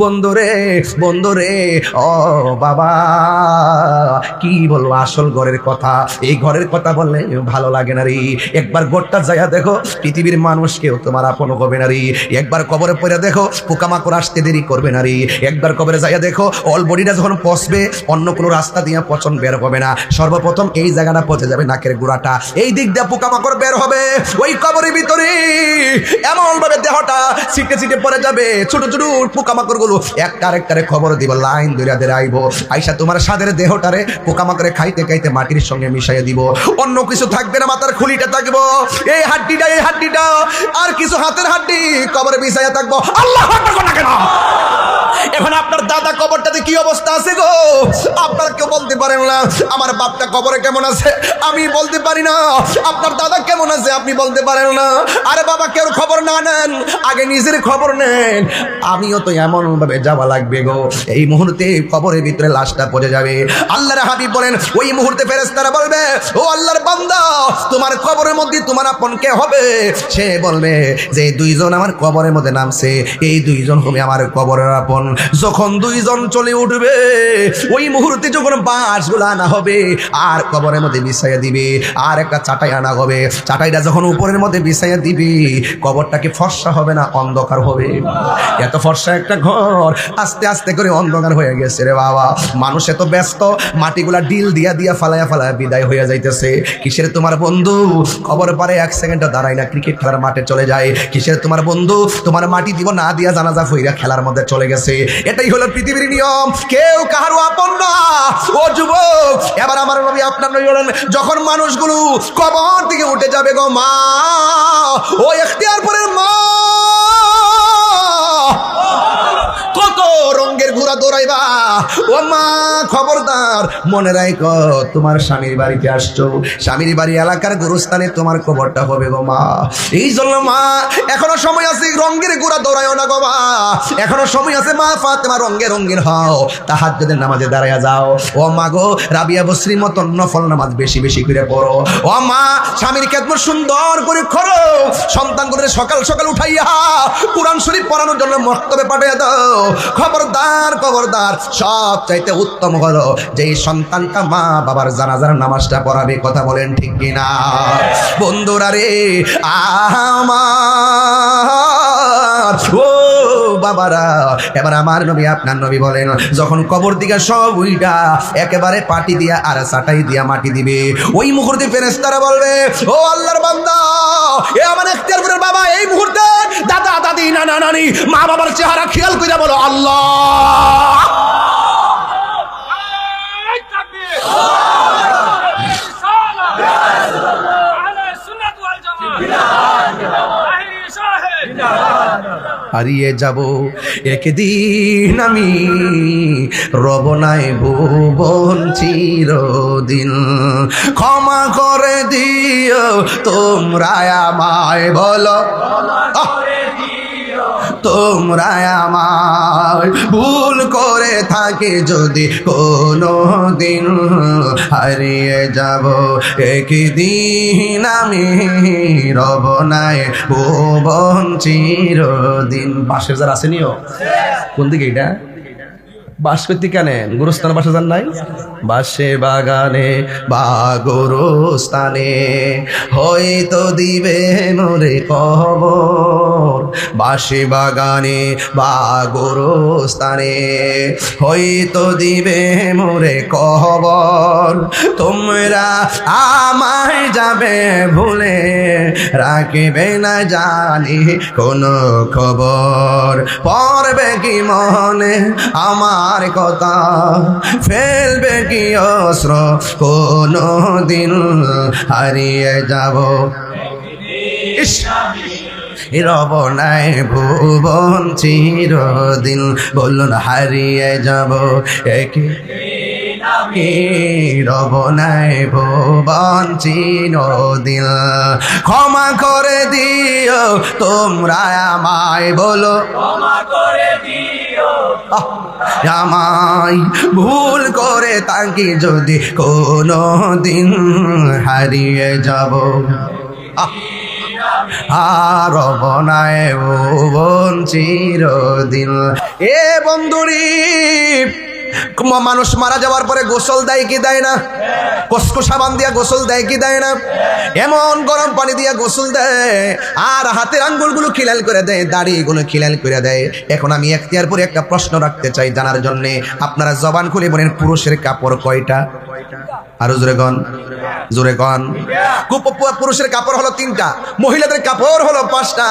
বন্ধুরে বন্ধুরে, ও বাবা কি বলবো আসল ঘরের কথা, এই ঘরের কথা বললে ভালো লাগে না রে। একবার গোটটা যাইয়া দেখো, পৃথিবীর মানুষ কেউ তোমার আপন হবে না রে। একবার কবরে পড়ে দেখো, পোকামাকড় আসতে দেরি করবে না রে। একবার কবরে যাইয়া দেখো, অল বডিটা যখন পচবে অন্য কোনো রাস্তা দিয়ে পচন বের হবে না, সর্বপ্রথম এই জায়গাটা পচে যাবে, নাকের গোড়াটা, এই দিক দিয়ে পোকামাকড় বের হবে। ওই কবরের ভিতরে এমন ভাবে দেহটা ছিটে ছিটে পড়ে যাবে, ছোট ছোট পোকামাকড় গুলো একটা আরেকটারে খবর দিব, লাইন ধরিয়া ধরে আইব, আইসা তোমার সাদের দেহটারে পোকামাকড়ে খাইতে খাইতে মাটির সঙ্গে মিশাইয়া দিব। অন্য কিছু থাকবে না, মাথার খুলিটা থাকবো, এই হাড্ডিটা আর কিছু হাতের হাড্ডি কবরে মিশাইয়া থাকবো। আল্লাহ আকবার না কেন? এখন আপনার দাদা কবরটাতে কি অবস্থা আছে গো, আপনার কেউ বলতে পারেন না। আমার বাপটা কবরে কেমন আছে আমি বলতে পারি না, আপনার দাদা কেমন আছে আপনি বলতে পারেন না। আরে বাবা, কেউ খবর না নেন, আগে নিজের খবর নেন। আমিও তো এমন ভাবে যাওয়া লাগবে গো, এই মুহূর্তে কবরের ভিতরে লাশটা পড়ে যাবে। আল্লাহর হাবিব বলেন, ওই মুহূর্তে ফেরেশতারা বলবে, ও আল্লাহর বান্দা, তোমার কবরের মধ্যে তোমার আপন কে হবে? সে বলবে যে দুইজন আমার কবরের মধ্যে নামছে, এই দুইজন হবে আমার কবরের আপন। যখন দুইজন চলে উঠবে, ওই মুহূর্তে যখন বাঁশগুলো আনা হবে আর কবরের মধ্যে বিছাইয়া দিবে, আর একটা চাটাই আনা হবে, চাটাইটা যখন উপরের মধ্যে বিছাইয়া দিবি, কবরটা কি ফর্সা হবে না অন্ধকার হবে? এত ফর্সা একটা ঘর আস্তে আস্তে করে অন্ধকার হয়ে গেছে রে বাবা। মানুষ এত ব্যস্ত, মাটিগুলা ডিল দিয়া দিয়া ফালায়া ফালায়া বিদায় হয়ে যাইতেছে। কিসের তোমার বন্ধু খবর পারে এক সেকেন্ডও দাঁড়ায় না, ক্রিকেট খেলার মাঠে চলে যায়। কিসের তোমার বন্ধু তোমার মাটি দিব না দিয়া জানাজা ফইরা খেলার মধ্যে চলে গেছে। এটাই হলো পৃথিবীর নিয়ম, কেউ কাহারও আপন না। ও যুবক, এবার আমার নবী আপনার নবী বলেন, যখন মানুষগুলো কবর থেকে উঠে যাবে গো মা, ও ইখতিয়ারপুরের মা, কত রঙের ঘোড়া দৌড়াইবা ও মা, খবরদার মনে রাখো তোমার স্বামীর বাড়িতে আসছো, স্বামীর বাড়ি এলাকার গুরুস্থানে তোমার কবরটা হবে গো মা। এই জন্য মা এখনো সময় আছে, রঙের ঘোড়া দৌড়াইও না গো মা, এখনো সময় আছে মা। ফাতেমা রঙের হও, তাহাজ্জুদের নামাজে দাঁড়াইয়া যাও। ও মা গো, রাবিয়া বসরির মতন নফল নামাজ বেশি বেশি করে পড়ো। ও মা, স্বামীর খেদমত সুন্দর করে করো, সন্তানগুলোর সকাল সকাল উঠাইয়া কুরআন শরীফ পড়ানোর জন্য মক্তবে পাঠিয়ে দাও। খবরদার খবরদার, সব চাইতে উত্তম হলো যেই সন্তানটা মা বাবার জানাজার নামাজটা পড়াবে। কথা বলেন ঠিক কিনা বন্ধুরা রে আমার, ও বাবারা, এবার আমার নবী আপনার নবী বলেন, যখন কবর দিকে সব উইটা একেবারে পাটি দিয়া আর চাটাই দিয়া মাটি দিবে, ওই মুহূর্তে ফেরেশতারা বলবে, ও আল্লাহর বান্দা, এ আমার ইখতিয়ারপুরের বাবা, এই মুহূর্তে দাদা দাদি নানা নানি মা বাবার চেহারা খেয়াল করে বলো আল্লাহ। হারিয়ে যাব একদিন আমি, রব নাই ভুবন চিরদিন, ক্ষমা করে দিও তোমরা আমায়, বলো তোমরা আমায়, ভুল করে থাকে যদি কোনো দিন, হারিয়ে যাব একদিন আমি, রব নাই ভুবন চিরদিন। বাঁশের যারা আসেনিও কোন দিকে এটা বাস করতে কেনেন, গুরুস্থানে বাসা যান নাই? বাসে বাগানে বা গুরুস্থানে হয়তো দিবে মোরে কবর, বাসে বাগানে বা গুরুস্থানে হয়তো দিবে মোরে কবর, তোমরা আমায় যাবে ভুলে রাখবে না জানি কোনো খবর, পড়বে কি মনে আমার কথা, ফেলবে কি অস্ত্র কোনো দিন, হারিয়ে যাব রব নাই ভুবন চিরদিন, বলুন হারিয়ে যাব রব নাই ভুবন চিরদিন, ক্ষমা করে দিও তোমরা আমায়, বলো ক্ষমা করে দিও আমায়, ভুল করে তাকে যদি কোনো দিন, হারিয়ে যাব আর রব নাই ভুবন চিরদিন। এ বন্ধুরি, মানুষ মারা যাওয়ার পরে গোসল দেয় কি দেয় না? কসকো সাবান দিয়া গোসল দেয় কি দেয় না? এমন গরম পানি দিয়া গোসল দেয়, আর হাতের আঙ্গুলগুলো খিলাল করে দেয়, দাড়িগুলো খিলাল করে দেয়। এখন আমি এখতিয়ার পরে একটা প্রশ্ন রাখতে চাই জানার জন্য। আপনারা জবান খুলে বলেন, পুরুষের কাপড় কয়টা? আরো জোরে গন, জোরে গন। পুরুষের কাপড় হলো 3টা, মহিলাদের কাপড় হলো 5টা।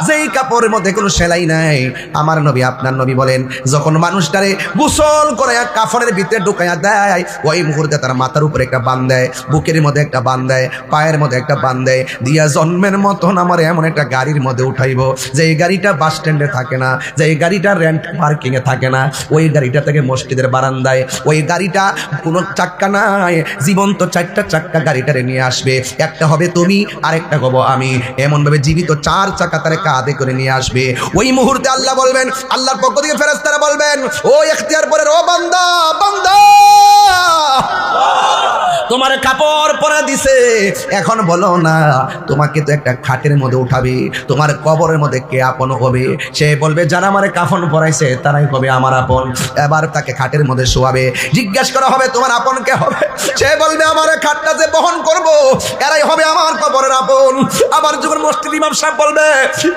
যেই কাপড়ের মধ্যে কোনো সেলাই নাই, আমার নবী আপনার নবী বলেন, যখন মানুষটারে গোসল করে কাফনের ভিতরে ঢুকাইয়া দেয়, ওই মুহূর্তে তার মাথার উপরে একটা বান দেয়, বুকের মধ্যে একটা বান দেয়, পায়ের মধ্যে একটা বান দেয়, দিয়া জন্মের মতন আমার এমন একটা গাড়ির মধ্যে উঠাইব, যে এই গাড়িটা বাস স্ট্যান্ডে থাকে না, যে এই গাড়িটা রেন্ট পার্কিং এ থাকে না, ওই গাড়িটা থেকে মসজিদের বারান্দায়, ওই গাড়িটা কোনো চাক্কা নাই, জীবন্ত 4টা চাক্কা গাড়িটারে নিয়ে আসবে। একটা হবে তুমি, আরেকটা হবো আমি, এমন ভাবে জীবিত 4 চাকা তারে কাঁধে করে নিয়ে আসবে। ওই মুহূর্তে আল্লাহ বলবেন, আল্লাহর পক্ষ থেকে ফেরেশতারা বলবেন, ও ইখতিয়ার পরে ও বান্দা, বান্দা তোমার কাপড় পরা দিছে, এখন বলো না, তোমাকে তো একটা খাটের মধ্যে উঠাবে, তোমার কবরের মধ্যে কে আপন হবে? সে বলবে, যারা আমার কাফন পরাইছে তারাই হবে আমার আপন। এবার তাকে খাটের মধ্যে শোয়াবে, জিজ্ঞাসা করা হবে, তোমার আপন কে হবে? সে বলবে, আমার খাটটা যে বহন করব এরাই হবে আমার কবরের আপন। আবার যখন মসজিদ ইমাম সাহেব বলবে,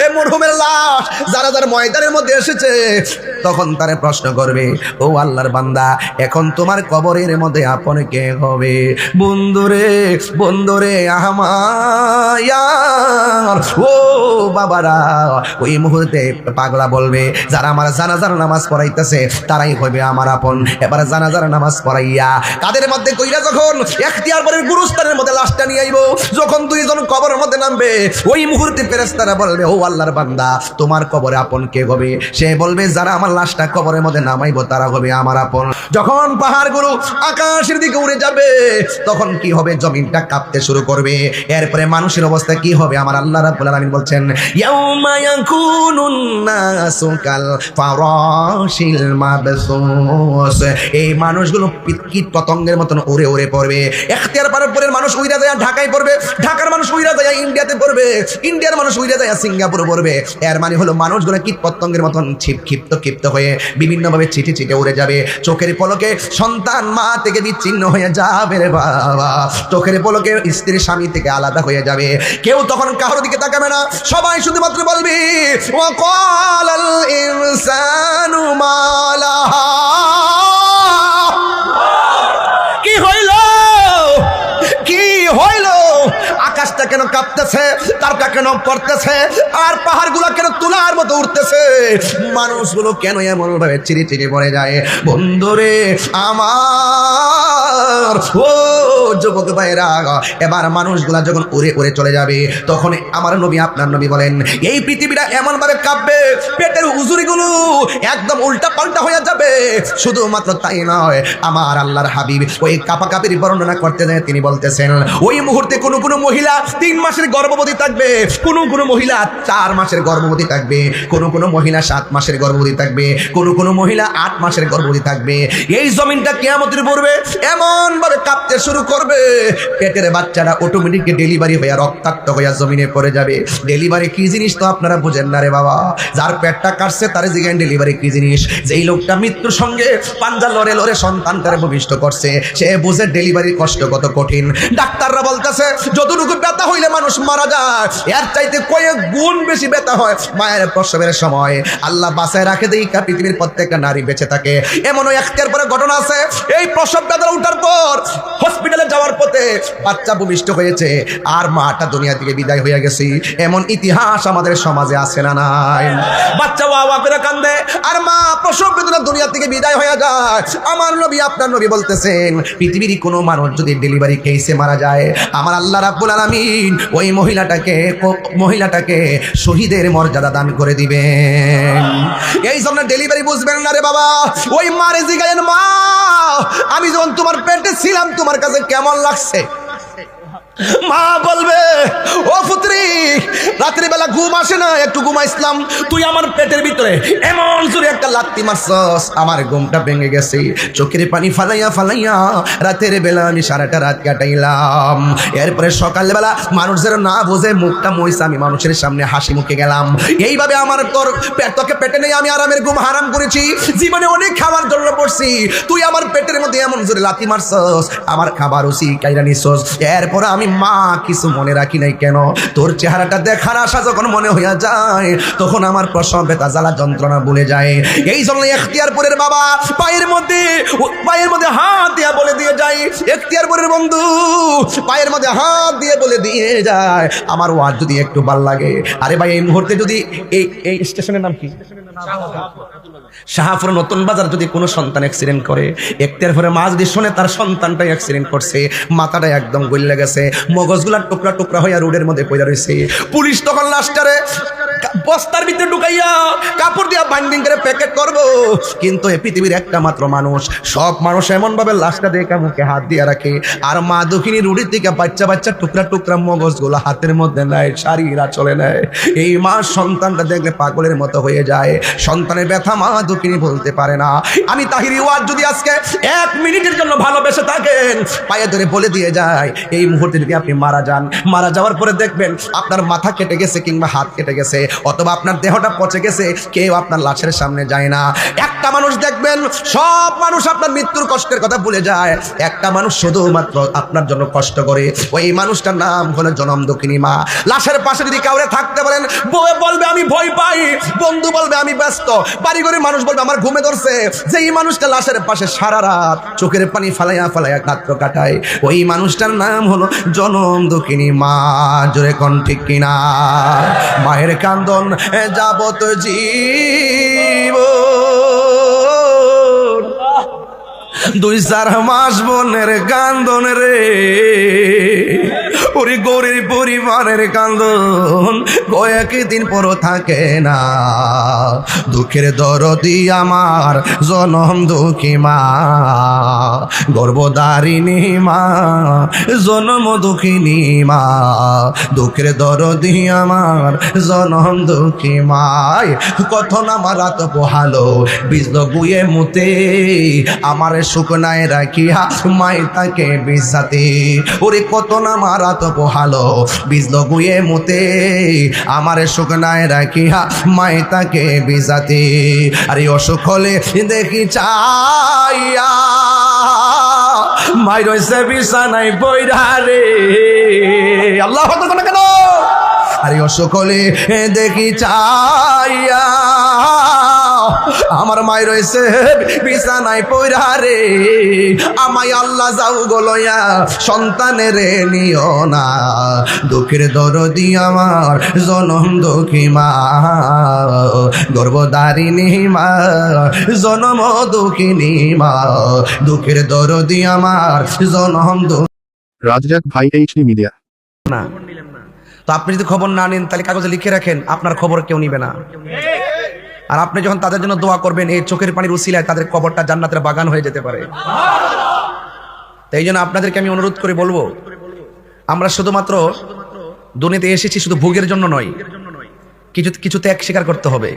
এ মরহুমের লাশ যারা যারা ময়দানের মধ্যে এসেছে, তখন তারে প্রশ্ন করবে, ও আল্লাহর বান্দা, এখন তোমার কবরের মধ্যে আপন কে হবে? বন্ধুরে, বন্ধুরে আমার, ও বাবারা, ওই মুহূর্তে পাগলা বলবে, যারা আমার জানাজার নামাজ পড়াইতেছে তারাই হবে আমার আপন। এবার জানাজার নামাজ পড়াইয়া কাদের মধ্যে কইরা যখন ইখতিয়ার পরের গুরুস্থানের মধ্যে লাশটা নিয়ে আইব, যখন 2 জন কবরের মধ্যে নামবে, ওই মুহূর্তে ফেরেশতারা বলবে, ও আল্লাহর বান্দা, তোমার কবরে আপন কে হবে? সে বলবে, যারা আমার লাশটা কবরের মধ্যে নামাইবো তারা হবে আমার আপন। যখন পাহাড়গুলো আকাশের দিকে উড়ে যাবে, তখন কি হবে? জমিনটা কাঁপতে শুরু করবে। এরপরে মানুষের অবস্থা কি হবে? আমার আল্লাহ রাব্বুল আলামিন বলছেন, ইয়াউমা ইয়াকুনুন নাসু কাল ফারাশিল মাবসুস, এই মানুষগুলো কীট পতঙ্গের মতন উড়ে উড়ে পড়বে। ইখতিয়ার পরের মানুষ উইরা যায় ঢাকায় পড়বে, ঢাকার মানুষ উইরা যায় ইন্ডিয়াতে পড়বে, ইন্ডিয়ার মানুষ উইরা যায় সিঙ্গাপুরে পড়বে। এর মানে হলো মানুষগুলো কীট পতঙ্গের মতন ক্ষিপ্ত হয়ে বিভিন্নভাবে ছিটে ছিটে উড়ে যাবে। চোখের পলকে সন্তান মা থেকে বিচ্ছিন্ন হয়ে যাবে রে বাবা, চোখের পলকে স্ত্রী স্বামী থেকে আলাদা হয়ে যাবে। কেউ তখন কারোর দিকে তাকাবে না, সবাই শুধুমাত্র বলবি, ওয়া ক্বালাল ইনসানু মা লাহা, কি হইল, কি হইল? আকাশটা কেন কাঁপতেছে, তারটা কেন পড়তেছে, আর পাহাড়গুলো কেন তুলার মতো উঠতেছে, মানুষগুলো কেন এমন ভাবে চিড়ি চিড়ি পড়ে যায়? বন্ধুরে আমার, ও যুবক ভাইরা, এবার মানুষগুলা যখন উড়ে উড়ে চলে যাবে, তখন আমার নবী আপনার নবী বলেন, এই পৃথিবীটা এমন ভাবে কাঁপবে, পেটের উজুরিগুলো একদম উল্টা পাল্টা হয়ে যাবে। শুধুমাত্র তাই নয়, আমার আল্লাহর হাবিব ওই কাঁপাকাপির বর্ণনা করতে যায়, তিনি বলতেছেন, ওই মুহূর্তে কোনো কোনো মহিলা 3 মাসের গর্ভবতী থাকবে, কোনো কোনো মহিলা 4 মাসের গর্ভবতী থাকবে, কোনো কোনো মহিলা 7 মাসের গর্ভবতী থাকবে, কোনো কোনো মহিলা 8 মাসের গর্ভবতী থাকবে। এই জমিনটা কিয়ামতের পূর্বে এমন ভাবে কাঁপতে শুরু করবে, পেটের বাচ্চারা অটোমেটিক ডেলিভারি হয়ে রক্তাক্ত হয়ে জমিনে পড়ে যাবে। ডেলিভারি কি জিনিস তো আপনারা বুঝেন না রে বাবা, যার পেটটা কাটছে তার জিজ্ঞাসা ডেলিভারি কি জিনিস। যেই লোকটা মৃত্যুর সঙ্গে পাঞ্জা লড়ে লড়ে সন্তানটারে ভূমিষ্ঠ করছে, সে বুঝে ডেলিভারি কষ্ট কত কঠিন। ডাক্তাররা বলতেছে, যতটুকু ব্যথা হইলে মানুষ মারা যায়, এর চাইতে কয়েক গুণ বেশি ব্যথা হয় মায়ের প্রসবের সময়। আল্লাহ বাঁচায় রাখে দেখা পৃথিবীর প্রত্যেকটা নারী বেঁচে থাকে। এমনও একটার পরে ঘটনা আছে, এই প্রসব ব্যথা উঠার পর হসপিটালে যাওয়ার পথে বাচ্চা ভূমিষ্ঠ হয়েছে, আর মাটা দুনিয়া থেকে বিদায় হয়ে গেছে। এমন ইতিহাস আমাদের সমাজে আছে না নাই? বাচ্চা ওয়া করে কান্দে, আর মা প্রসব বেদনা দুনিয়া থেকে বিদায় হয়ে যায়। আমার নবী আপনার নবী বলতেছেন, পৃথিবীর কোনো মানুষ যদি ডেলিভারি কেসে মারা যায়, আমার আল্লাহ রাব্বুল আলামিন ওই মহিলাটাকে শহীদের মর্যাদা দান করে দিবেন। এই জন্য ডেলিভারি বুঝবেন না রে বাবা, ওই মারে জিগায়েন, মা আমি যখন তোমার পেটে ছিলাম তোমার কাছে কেমন লাগছে? মা বলবে, ও পুত্রী, রাত্রিবেলা ঘুম আসে না, একটু ঘুমাইছিলাম, তুই আমার পেটের ভিতরে এমন জোরে একটা লাত্তি মারছস, আমার ঘুমটা ভেঙে গেছে। চোখের পানি ফালাইয়া ফালাইয়া রাতের বেলা আমি সারাটা রাত কাটাইলাম। এরপরে সকালবেলা মানুষ যেন না বোঝে মুখটা মইছে, আমি মানুষের সামনে হাসি মুখে গেলাম। এইভাবে আমার তোকে পেটে নেই আমি আরামের ঘুম হারাম করেছি, জীবনে অনেক খাবার জন্য পড়ছি, তুই আমার পেটের মধ্যে এমন জোরে লাথি মারছস, আমার খাবার ওসি কাইরা নিছস। এরপর আমি মা কিছু মনে রাখি নাই, কেন তোর চেহারাটা দেখার আশা যখন মনে হইয়া যায় তখন আমার প্রসব ব্যথা জ্বালা যন্ত্রণা ভুলে যায়। এই জন্য এখতিয়ারপুরের বাবা পায়ের মধ্যে হাত দিয়া বলে দিয়ে যায়, এখতিয়ারপুরের বন্ধু পায়ের মধ্যে হাত দিয়ে বলে দিয়ে যায়, আমার ওয়াজ যদি একটু ভাল লাগে, আরে ভাই এই মুহূর্তে যদি এই স্টেশনের নাম কি, শাহপুর নতুন বাজার, যদি কোনো সন্তান অ্যাক্সিডেন্ট করে, এখতিয়ারপুরের মা যদি শুনে তার সন্তানটাই অ্যাক্সিডেন্ট করছে, মাথাটা একদম গলে গেছে, মগজগুলা টুকরা টুকরা হইয়া রোডের মধ্যে পড়ে রয়েছে, পুলিশ তখন লাশটারে বস্তার ভিতরে ঢুকাইয়া কাপড় দিয়া বাইন্ডিং করে প্যাকেট করবো। কিন্তু এই পৃথিবীর একটা মাত্র মানুষ, সব মানুষ এমন ভাবে লাশটা দেখে মুখে হাত দিয়ে রাখে, আর মা দক্ষিণী রুড়ির থেকে বাচ্চা বাচ্চা টুকরা টুকরা মগজগুলো হাতের মধ্যে নেয়, শাড়িরা চলে নেয়। এই মা সন্তানটা দেখলে পাগলের মতো হয়ে যায়, সন্তানের ব্যথা মা দক্ষিণী বলতে পারে না। আমি তাহিরি ওয়াজ যদি আজকে 1 মিনিটের জন্য ভালোবেসে থাকেন, পায়ে ধরে বলে দিয়ে যায়, এই মুহূর্তে যদি আপনি মারা যান, মারা যাওয়ার পরে দেখবেন আপনার মাথা কেটে গেছে কিংবা হাত কেটে গেছে অথবা আপনার দেহটা পচে গেছে, কেউ আপনার লাশের সামনে যায় না। একটা মানুষ দেখবেন, সব মানুষ আপনার মৃত্যুর কষ্টের কথা ভুলে যায়, একটা মানুষ শুধুমাত্র আপনার জন্য কষ্ট করে, ওই মানুষটার নাম হলো জনম দক্ষিণী মা। লাশের পাশে যদি কাউরে থাকতে বলেন, বউ বলবে আমি ভয় পাই, বন্ধু বলবে আমি ব্যস্ত, বাড়িঘরের মানুষ বলবে আমার ঘুমে ধরছে, যে এই মানুষটা লাশের পাশে সারা রাত চোখের পানি ফালাইয়া ফালাইয়া রাত্র কাটায়, ওই মানুষটার নাম হলো জনম দক্ষিণী মা। জোরে কোন ঠিক কিনা? মায়ের কান্দন যাবত জীব 2-4 মাস বোনের কান্দন রে, ওরে গরিব পরিবারের কান্দন কয়েকদিন পর থাকে না। দুঃখের দরদি আমার জনম দুঃখী মা, গর্ভধারিণী মা, জনম দুঃখিনী মা, দুঃখের দরদি আমার জনম দুঃখী মায়। কত না মারা তো পোহালো বিজল গুয়ে মুতে, আমার শুকনায় রাখিয়া মাই তাকে বিছাতে, ওরে কত না মারা তো পোহালো বিজল গুয়ে মুতে, আমার শুকনায় রাখিয়া মাই তাকে বিছাতে। আরে অসুখ হলে দেখি চাইয়া মাই রয়েছে বিছানায় বইরা রে, আল্লাহ না কেন? আরে অসুখ হলে দেখি চাইয়া আমার মাই রয়েছে বিছানায় পইরা রে, আমায় আল্লাহ যাও গলয়া সন্তানের নিও না, দুঃখের দরদি আমার জনম দুঃখী মা, গর্ভধারিণী মা, জনম দুঃখিনী মা, দুঃখের দরদি আমার জনম দুঃখী। রাজ্জাক ভাই, এইচডি মিডিয়া। না তো আপনি যদি খবর না নেন তাহলে কাগজে লিখে রাখেন, আপনার খবর কেউ নিবে না। আর আপনি যখন তাদের জন্য দোয়া করবেন, এই চোখের পানির উসিলায় তাদের কবরটা জান্নাতের বাগান হয়ে যেতে পারে। তাই জন্য আপনাদেরকে আমি অনুরোধ করে বলবো, আমরা শুধুমাত্র দুনিয়াতে এসেছি শুধু ভোগের জন্য নয়, কিছু ত্যাগ স্বীকার করতে হবে।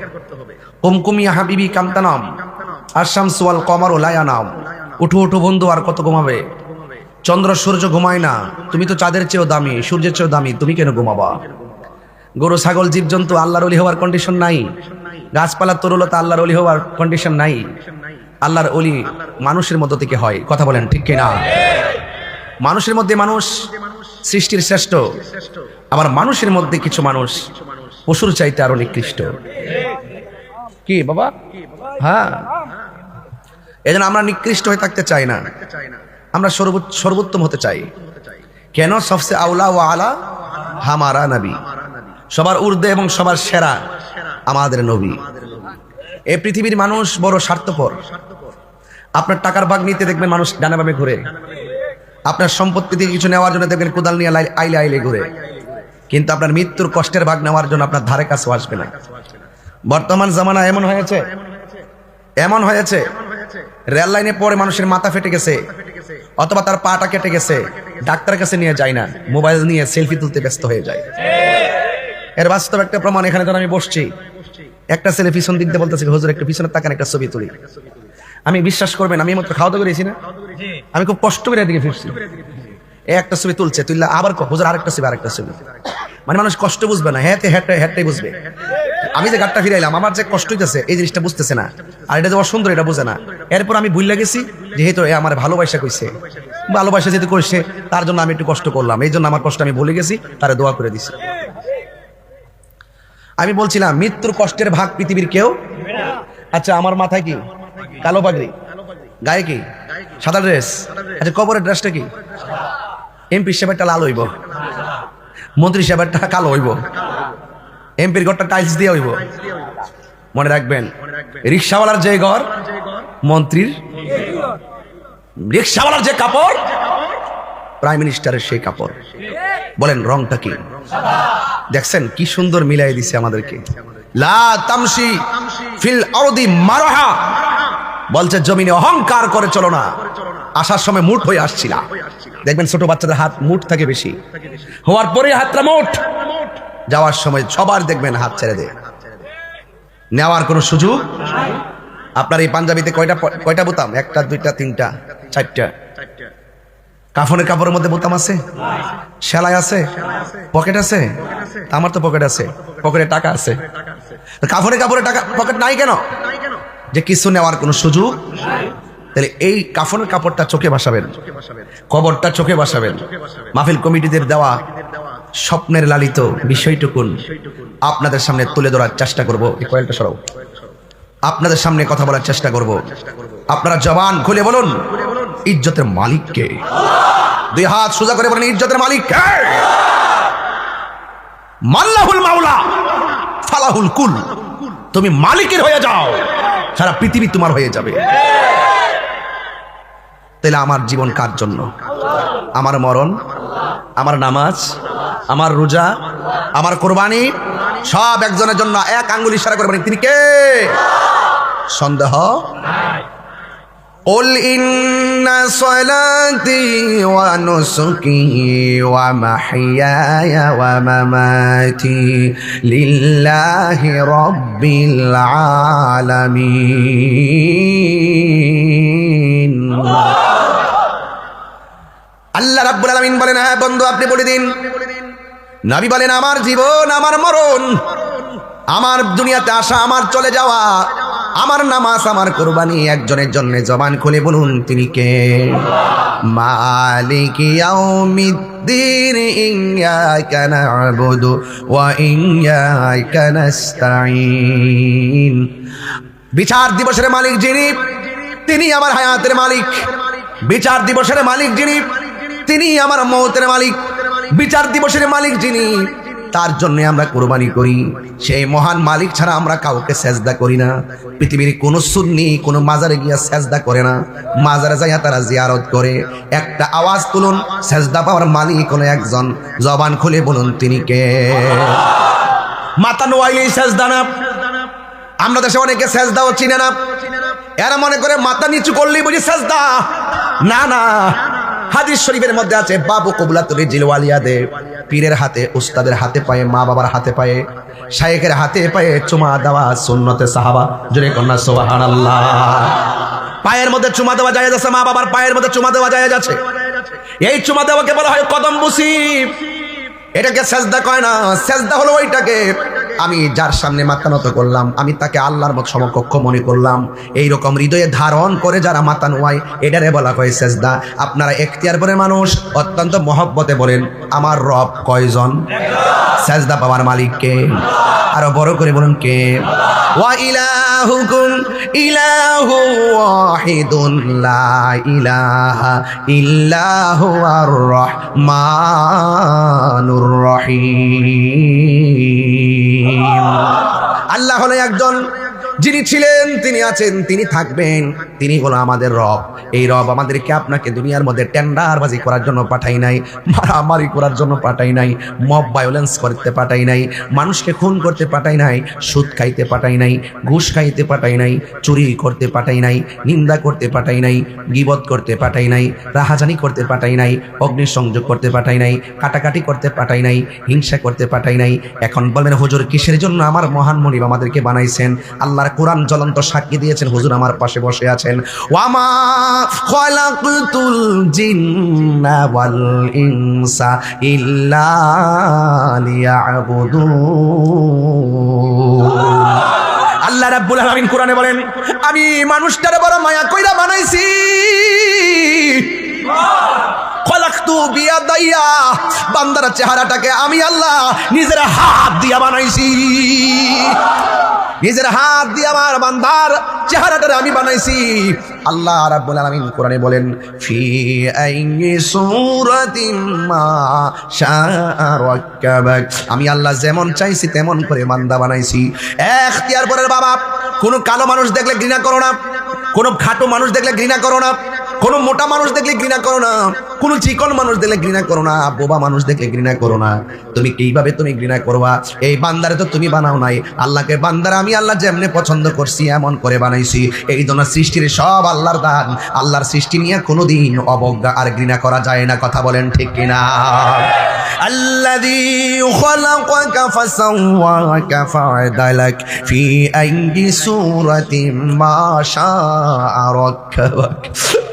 কুমকুমিয়া হাবিবি কামতানাম আসাম সোয়াল কমার ও লায়ানাম, উঠো উঠো বন্ধু আর কত ঘুমাবে, চন্দ্র সূর্য ঘুমায় না, তুমি তো চাঁদের চেয়েও দামি, সূর্যের চেয়েও দামি, তুমি কেন ঘুমাবা? গরু ছাগল জীবজন্তু আল্লাহর ওলি হওয়ার কন্ডিশন নাই, গাছপালা তরুলতা আল্লাহর ওলি হওয়ার কন্ডিশন নাই। আল্লাহর ওলি মানুষের মধ্য থেকে হয়, কথা বলেন ঠিক কিনা? মানুষের মধ্যে মানুষ সৃষ্টির শ্রেষ্ঠ, আবার মানুষের মধ্যে কিছু মানুষ পশুর চাইতে আরো নিকৃষ্ট। কি বাবা? হ্যাঁ, এজন্য আমরা নিকৃষ্ট হয়ে থাকতে চাই না, আমরা সর্বোত্তম হতে চাই। কেন? সবসে আউলা ওয়া আলা হামারা নবী, সবার ঊর্ধ্বে এবং সবার সেরা আমাদের নবী। এই পৃথিবীর মানুষ বড় স্বার্থপর। আপনার টাকার ভাগ নিতে দেখবেন মানুষ ডানে বামে ঘুরে, আপনার সম্পত্তি থেকে কিছু নেওয়ার জন্য দেখবেন কোদাল নিয়ে আইলে আইলে ঘুরে, কিন্তু আপনার মৃত্যুর কষ্টের ভাগ নেওয়ার জন্য আপনার ধারে কাছেও আসবে না। বর্তমান জামানা এমন হয়েছে রেল লাইনে পরে মানুষের মাথা ফেটে গেছে, অথবা তার পাটা কেটে গেছে, ডাক্তারের কাছে নিয়ে যায় না, মোবাইল নিয়ে সেলফি তুলতে ব্যস্ত হয়ে যায়। এর বাস্তব একটা প্রমাণ, এখানে যখন আমি বসছি, একটা ছেলে পিছন দিক দিয়ে বলতেছে, হুজুর একটু পিছনে তাকান, একটা ছবি তুলি। আমি বিশ্বাস করবেন, আমি মাত্র খাওয়া দাওয়া করেছি না, আমি খুব কষ্ট করে এদিকে ফিরছি, একটা ছবি তুলছে, তুললে আবার হুজুর আরেকটা ছবি, আরেকটা ছবি। মানে মানুষ কষ্ট বুঝবে না, হ্যাঁটাই বুঝবে। আমি যে গাড়টা ফিরাইলাম, আমার যে কষ্ট হইতেছে এই জিনিসটা বুঝতেছে না, আর এটা যে অসুন্দর এটা বুঝে না। এরপর আমি ভুল লাগেছি, যেহেতু এ আমার ভালোবাসা কইছে, ভালোবাসা যেহেতু করছে, তার জন্য আমি একটু কষ্ট করলাম, এই জন্য আমার কষ্ট আমি ভুলে গেছি, তারা দোয়া করে দিছি। আমি বলছিলাম মৃত্যুর কষ্টের ভাগ পৃথিবীর কেউ। আচ্ছা, আমার মাথায় কি কালো পাগড়ি, গায়ে কি সাদা ড্রেস, আচ্ছা কবরের ড্রেসটা কি? এমপি সাহেবটা লাল হইব, মন্ত্রী সাহেবটা কালো হইব, এমপির ঘরটা টাইলস দিয়ে হইব। মনে রাখবেন, রিক্সাওয়ালার যে ঘর, মন্ত্রীর, রিক্সাওয়ালার যে কাপড়, প্রাইম মিনিস্টারের সেই কাপড়। বলেন রংটা কি? দেখছেন কি সুন্দর মিলাই দিছে আমাদেরকে। লা তামশি ফিল আরদি মারহা, বলছে জমিনে অহংকার করে চলো না, আসার সময় মুঠ হয়ে আসছিল। দেখবেন ছোট বাচ্চাদের হাত মুঠ থাকে বেশি, হওয়ার পরে হাতটা মুঠ, যাওয়ার সময় সবার দেখবেন হাত ছেড়ে দেয়, নেওয়ার কোনো সুযোগ। আপনার এই পাঞ্জাবিতে কয়টা বোতাম? একটা, দুইটা, তিনটা, চারটা। কাফনের কাপড়ের মধ্যে বোতাম আছে, সেলাই আছে, পকেট আছে। আমার তো পকেট আছে, পকেটে টাকা আছে। কাফনের কাপড়ে টাকা পকেট নাই কেন? যে কিছু নেওয়ার কোনো সুযোগ। তাহলে এই কাফনের কাপড়টা চোখে ভাসাবেন, কবরটা চোখে ভাসাবেন। মাহফিল কমিটিদের দেওয়া স্বপ্নের লালিত বিষয়টুকুন আপনাদের সামনে তুলে ধরার চেষ্টা করব। এই কয়েলটা সরাও, আপনাদের সামনে কথা বলার চেষ্টা করব। আপনারা জবান খুলে বলুন, ইজ্জতের মালিক কে? দুই হাত সোজা করে বলেন, ইজ্জতের মালিক কে? মাল্লাহুল মাওলা ফালাহুল কুল। তুমি মালিকের হয়ে যাও, সারা পৃথিবী তোমার হয়ে যাবে। তাহলে আমার জীবন কার জন্য? আমার মরণ, আমার নামাজ, আমার রোজা, আমার কোরবানি সব একজনের জন্য। এক আঙ্গুল ইশারা করে বলেন, তিনি কে? সন্দেহ নাই। قل إن صلاتي ونسكي ومحياي ومماتي لله رب العالمين। আল্লাহ রাব্বুল আলামিন বলেন, হ্যাঁ বন্ধু আপনি বলে দিন। নবী বলেন, আমার জীবন, আমার মরণ, আমার দুনিয়াতে আসা, আমার চলে যাওয়া, আমার নামাজ, আমার কুরবানি একজনের জন্য। জবান খুলে বলুন, তিনি কে? মালিক ইয়াউমিদ্দিন ইয়্যাকা না'বুদু ওয়া ইয়্যাকা নাস্তাঈন। বিচার দিবসের মালিক যিনি, তিনি আমার হায়াতের মালিক। বিচার দিবসের মালিক যিনি, তিনি আমার মওতের মালিক। বিচার দিবসের মালিক যিনি, তার জন্য আমরা কুরবানি করি। সেই মহান মালিক ছাড়া আমরা কাউকে সেজদা করি না। পৃথিবীর কোন সুন্নি কোন মাজারে গিয়া সেজদা করে না, মাজারে যাইয়া তারা জিয়ারত করে। একটা আওয়াজ তুলুন, সেজদা পাওয়ার মালিক হলো একজন। জবান খুলে বলুন, তিনি কে? মাথা নোয়াইলেই সেজদা না। আমরা দেশে অনেকে সেজদাও চিনে না, এরা মনে করে মাথা নিচু করলেই বুঝি সেজদা। না না, হাদিস শরীফের মধ্যে আছে, বাবু কবুলাতুল জিলওয়ালিয়াদে, পীরের হাতে, উস্তাদের হাতে পায়ে, মা বাবার হাতে পায়ে, শায়েখের হাতে পায়ে চুমা দেওয়া সুন্নতে সাহাবা। জোরে কন্যা সুবহানাল্লাহ। পায়ের মধ্যে চুমা দেওয়া জায়েজ আছে, মা বাবার পায়ের মধ্যে চুমা দেওয়া জায়েজ আছে। এই চুমা দেওয়াকে বলা হয় কদম বুসি। এটাকে সেজদা কয় না। সেজদা হলো ওইটাকে, আমি যার সামনে মাথা নত করলাম, আমি তাকে আল্লাহর মত সমকক্ষ মনে করলাম। এইরকম হৃদয়ে ধারণ করে যারা মাথা নোয়ায়, এটারে বলা হয় সেজদা। আপনারা এখতিয়ার করে মানুষ অত্যন্ত মহব্বতে বলেন, আমার রব কয়জন? সেজদা পাওয়ার মালিক কে? আরো বড় করে বলুন, কে? ওয়া ইলাহুকুম ইলাহু ওয়াহিদুন লা ইলাহা ইল্লাহু আর রহমানুর রহিম। আল্লাহ হলো একজন, যিনি ছিলেন, তিনি আছেন, তিনি থাকবেন, তিনি হলো আমাদের রব। এই রব আমাদেরকে আপনাকে দুনিয়ার মধ্যে টেন্ডারবাজি করার জন্য পাঠাই নাই, মারামারি করার জন্য পাঠাই নাই, মব ভায়োলেন্স করতে পাঠাই নাই, মানুষকে খুন করতে পাঠাই নাই, সুদ খাইতে পাঠাই নাই, ঘুষ খাইতে পাঠাই নাই, চুরি করতে পাঠাই নাই, নিন্দা করতে পাঠাই নাই, গীবত করতে পাঠাই নাই, রাহাজানি করতে পাঠাই নাই, অগ্নিসংযোগ করতে পাঠাই নাই, কাটাকাটি করতে পাঠাই নাই, হিংসা করতে পাঠাই নাই। এখন বলবেন হুজুর কিসের জন্য আমার মহান মনিব আমাদেরকে বানাইছেন? আল্লাহর কোরআন জ্বলন্ত সাক্ষী দিয়েছেন, হুজুর আমার পাশে বসে আছেন। ওয়ামা খালাকতুল জিন্না ওয়াল ইনসা ইল্লা লিয়াবুদুন। আল্লাহ রাব্বুল আলামিন কোরআনে বলেন, আমি মানুষটারে বড় মায়া কইরা বানাইছি। খলাকতু বিয়াদাইয়া, বান্দার চেহারাটাকে আমি আল্লাহ নিজের হাত দিয়া বানাইছি। নিজের হাত দিয়ে আমার বান্দার চেহারাটারে আমি বানাইছি। আল্লাহ রাব্বুল আলামিন কোরআনে বলেন, ফি আইয়ি সূরাতিন মা শাআ রাক্কাবাক, আমি আল্লাহ যেমন চাইছি তেমন করে বান্দা বানাইছি। এখতিয়ার পরের বাবা, কোন কালো মানুষ দেখলে ঘৃণা করো না, কোন খাটো মানুষ দেখলে ঘৃণা করো না, কোন মোটা মানুষ দেখলে ঘৃণা করো না, কোন চিকন মানুষ দেখলে ঘৃণা করো না, বোবা মানুষ দেখলে ঘৃণা করো না। তুমি কিভাবে তুমি ঘৃণা করবা? এই বান্দারে তো তুমি বানাও নাই। আল্লাহকে বান্দার আমি আল্লাহ যেমনে পছন্দ করছি এমন করে বানাইছি। এই জন্য সৃষ্টির সব আল্লাহর দান। আল্লাহর সৃষ্টি নিয়ে কোনোদিন অবজ্ঞা আর ঘৃণা করা যায় না। কথা বলেন ঠিক কিনা? আল্লাযী খালাকাকা ফাসাওয়াকা ফাআদালাক ফি আইয়ি সূরাতিন মা শাআ রাক্কাবাক।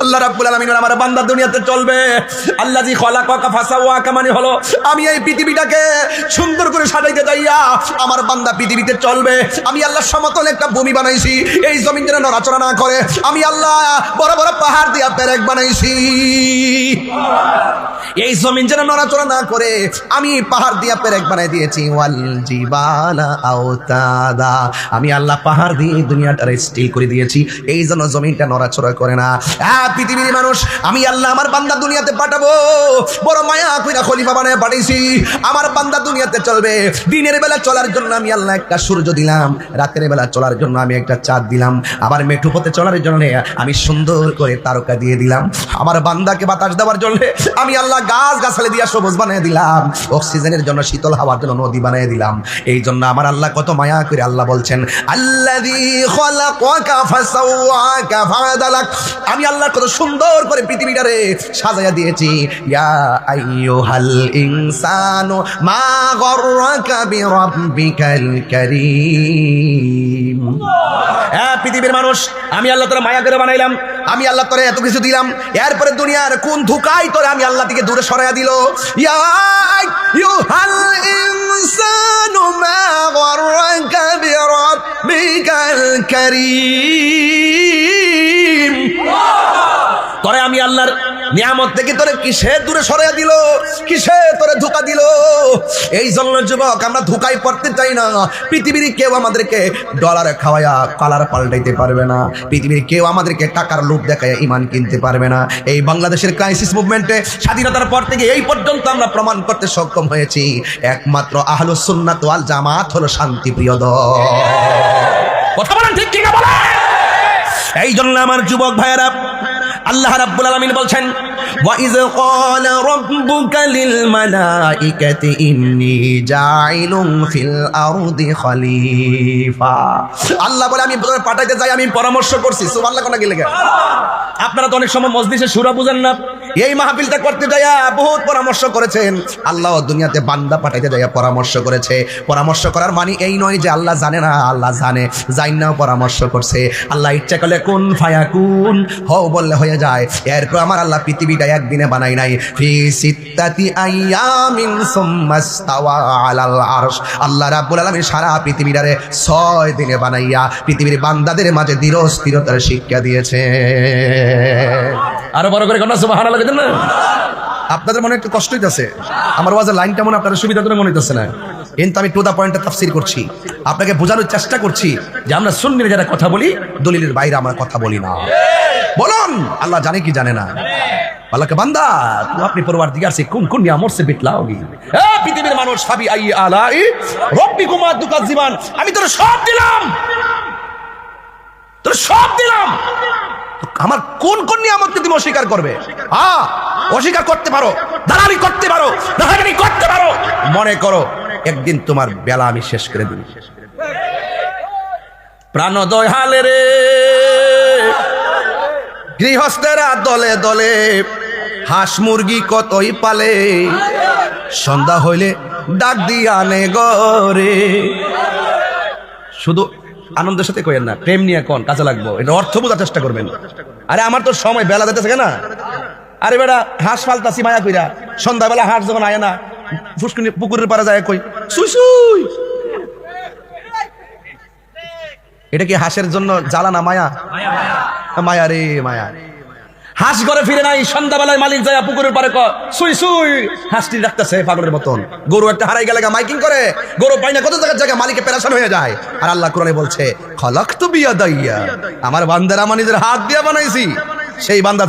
আল্লাহ রাব্বুল আলামিন আমার বান্দা দুনিয়াতে চলবে। আল্লাযী খালাকাকা ফাসাওয়াকা মানে হলো আমি এই পৃথিবীটাকে সুন্দর করে সাজাইতে যাইয়া আমার বান্দা পৃথিবীতে চলবে। আমি আল্লাহ সমতল একটা ভূমি বানাইছি, এই জমিন যেন নড়াচড়া না করে। আমি আল্লাহ বড় বড় পাহাড় দিয়া পেরেক বানাইছি, এই জমিন যেন নড়াচড়া না করে আমি পাহাড় দিয়া পেরেক বানাই দিয়েছি। ওয়াল জিবালা আওতাদা, আমি আল্লাহ পাহাড় দিয়ে দুনিয়াটারে স্টিল করে দিয়েছি, এই জন্য জমিনটা নড়াচড়া করে না। পৃথিবীর মানুষ আমি আল্লাহ আমার বান্দা দুনিয়াতে পাঠাবো, বড় মায়া কইরা খলিফা বানায় পাঠাইছি। আমার বান্দা দুনিয়াতে চলবে। দিনের বেলা চলার জন্য আমি আল্লাহ একটা সূর্য দিলাম, রাতের বেলা চলার জন্য আমি একটা চাঁদ দিলাম, আবার মেঠু পথে চলার জন্য আমি সুন্দর করে তারকা দিয়ে দিলাম। আমার বান্দাকে বাতাস দেওয়ার জন্য আমি আল্লাহ গাছ গাছালি দিয়া সবুজ বানিয়ে দিলাম, অক্সিজেনের জন্য শীতল হাওয়ার জন্য নদী বানিয়ে দিলাম। এই জন্য আমার আল্লাহ কত মায়া করে আল্লাহ বলছেন, আল্লাযী খালাকাকা ফাসাওয়াকা ফাআদালাক, আমি আল্লাহ কত সুন্দর করে পৃথিবীটারে সাজায়া দিয়েছি। ইয়া আইয়ুহাল ইনসানু মা গররাকা বিরাব্বিকাল কারীম। পৃথিবীর মানুষ আমি আল্লাহ তোরা মায়া করে বানাইলাম, আমি আল্লাহ তোরে এত কিছু দিলাম, এরপরে দুনিয়ার কোন ধোঁকাই তোরে আমি আল্লাহ থেকে দূরে সরাইয়া দিল। ইয়া আইয়ুহাল ইনসানু মা গররাকা বিরাব্বিকাল কারীম। তোরে আমি আল্লাহর নিয়ামত থেকে তোরে কিসে দূরে সরাইয়া দিল, কিসে তোরে ধোঁকা দিল। এই জন্য যুবক আমরা ধোঁকায় পড়তে চাই না। পৃথিবীর কেউ আমাদেরকে ডলারে খাওয়ায়া কালার পাল্টাইতে পারবে না, পৃথিবীর কেউ আমাদেরকে টাকার লোভ দেখায় ইমান কিনতে পারবে না। এই বাংলাদেশের ক্রাইসিস মুভমেন্টে স্বাধীনতার পর থেকে এই পর্যন্ত আমরা প্রমাণ করতে সক্ষম হয়েছি একমাত্র আহলুস সুন্নাত ওয়াল জামাত হলো শান্তিপ্রিয় দল। কথা বলেন ঠিক কি না বলেন? এই জন্য আমার যুবক ভাইয়েরা আল্লাহ রাব্বুল আলামিন বলছেন, ওয়া ইয ক্বালা রাব্বুকা লিল মালাইকাতি ইন্নী জাইলুন ফিল আরদি খলিফা। আল্লাহ বলে আমি পাঠাইতে যাই, আমি পরামর্শ করছি। সুবহানাল্লাহ কোন কি লাগে? আপনারা তো অনেক সময় মজলিসে সূরা বুঝেন না, এই মাহফিলটা করতে যাইয়া বহুত পরামর্শ করেছেন। আল্লাহ দুনিয়াতে বান্দা পাঠাইতে যাইয়া পরামর্শ করেছে। পরামর্শ করার মানে এই নয় যে আল্লাহ জানে না, আল্লাহ জানে, জাইন্নাও পরামর্শ করছে। আল্লাহ ইচ্ছা করলে কুন ফায়াকুন হও বললে হয়ে যায়। এরপর আমার আল্লাহ পৃথিবীটা একদিনে বানাই নাই, ফি সিত্তাতি আইয়ামিন সুম্মাস্তাওয়া আলাল আরশ। আল্লাহ রাব্বুল আলামিন সারা পৃথিবীটারে 6 দিনে বানাইয়া পৃথিবীর বান্দাদের মাঝে দৃঢ় স্থিরতার শিক্ষা দিয়েছে। আরো বড় করে কোন সুবহানাল্লাহ বলেন না? আপনাদের মনে একটু কষ্ট হইতেছে, আমার ওয়াজের লাইনটা মনে আপনাদের সুবিধা করে মনে হইতেছে না, কিন্তু আমি টু দা পয়েন্টে তাফসীর করছি, আপনাকে বোঝানোর চেষ্টা করছি যে আমরা সুন্নিরা যারা কথা বলি দলিলের বাইরে আমরা কথা বলি না। বলুন আল্লাহ জানে কি জানে না? আল্লাহকে বান্দা তুমি আপনি পরওয়ারদিগার সে কোন কোন নিয়ামত সে বিটলাওগি। পৃথিবীর মানুষ ফাবি আই আলাই রাব্বিকুমা তুকাজ্জিবান, আমি তোর সব দিলাম, তোর সব দিলাম, আমার কোন কোন নিয়ামতকে তুমি অস্বীকার করবে? অস্বীকার করতে পারো, দালালি করতে পারো, দালালি করতে পারো, মনে করো একদিন তোমার বেলা আমি শেষ করে দিই। প্রাণদয় হালে রে গৃহস্থেরা দলে দলে, হাঁস মুরগি কতই পালে, সন্ধ্যা হইলে ডাক দিয়া আনে ঘরে। শুধু আনন্দের সাথে কইেন না, প্রেম নিয়ে কোন কাজে লাগবো, এটা অর্থ বোঝার চেষ্টা করবেন। আরে আমার তো সময় বেলা যেতেছে না, আরে বেটা হাঁস ফালতাছি মায়া কইরা, সন্ধ্যাবেলা হাঁস যখন আয় না, ফুসকুনি পুকুরের পাড়ে যায় কই সুই সুই। এটা কি হাঁসের জন্য জ্বালা না মায়া? মায়া রে মায়া। হাঁস ঘরে ফিরে নাই, সন্ধ্যাবেলায় মালিক যায় পুকুরের পারে সুই সুই, হাঁসটি রাখতেছে পাগলের মতন। গরু একটা হারাই গেলে মাইকিং করে, গরু পাই না কত জায়গার জায়গায়, মালিকে পেরেশান হয়ে যায়। আর আল্লাহ কোরআনে বলছে খলাকতু বিয়াদাইয়া, আমার বান্দারা আমার নিজের হাত দিয়ে বানাইছি। সেই বান্দা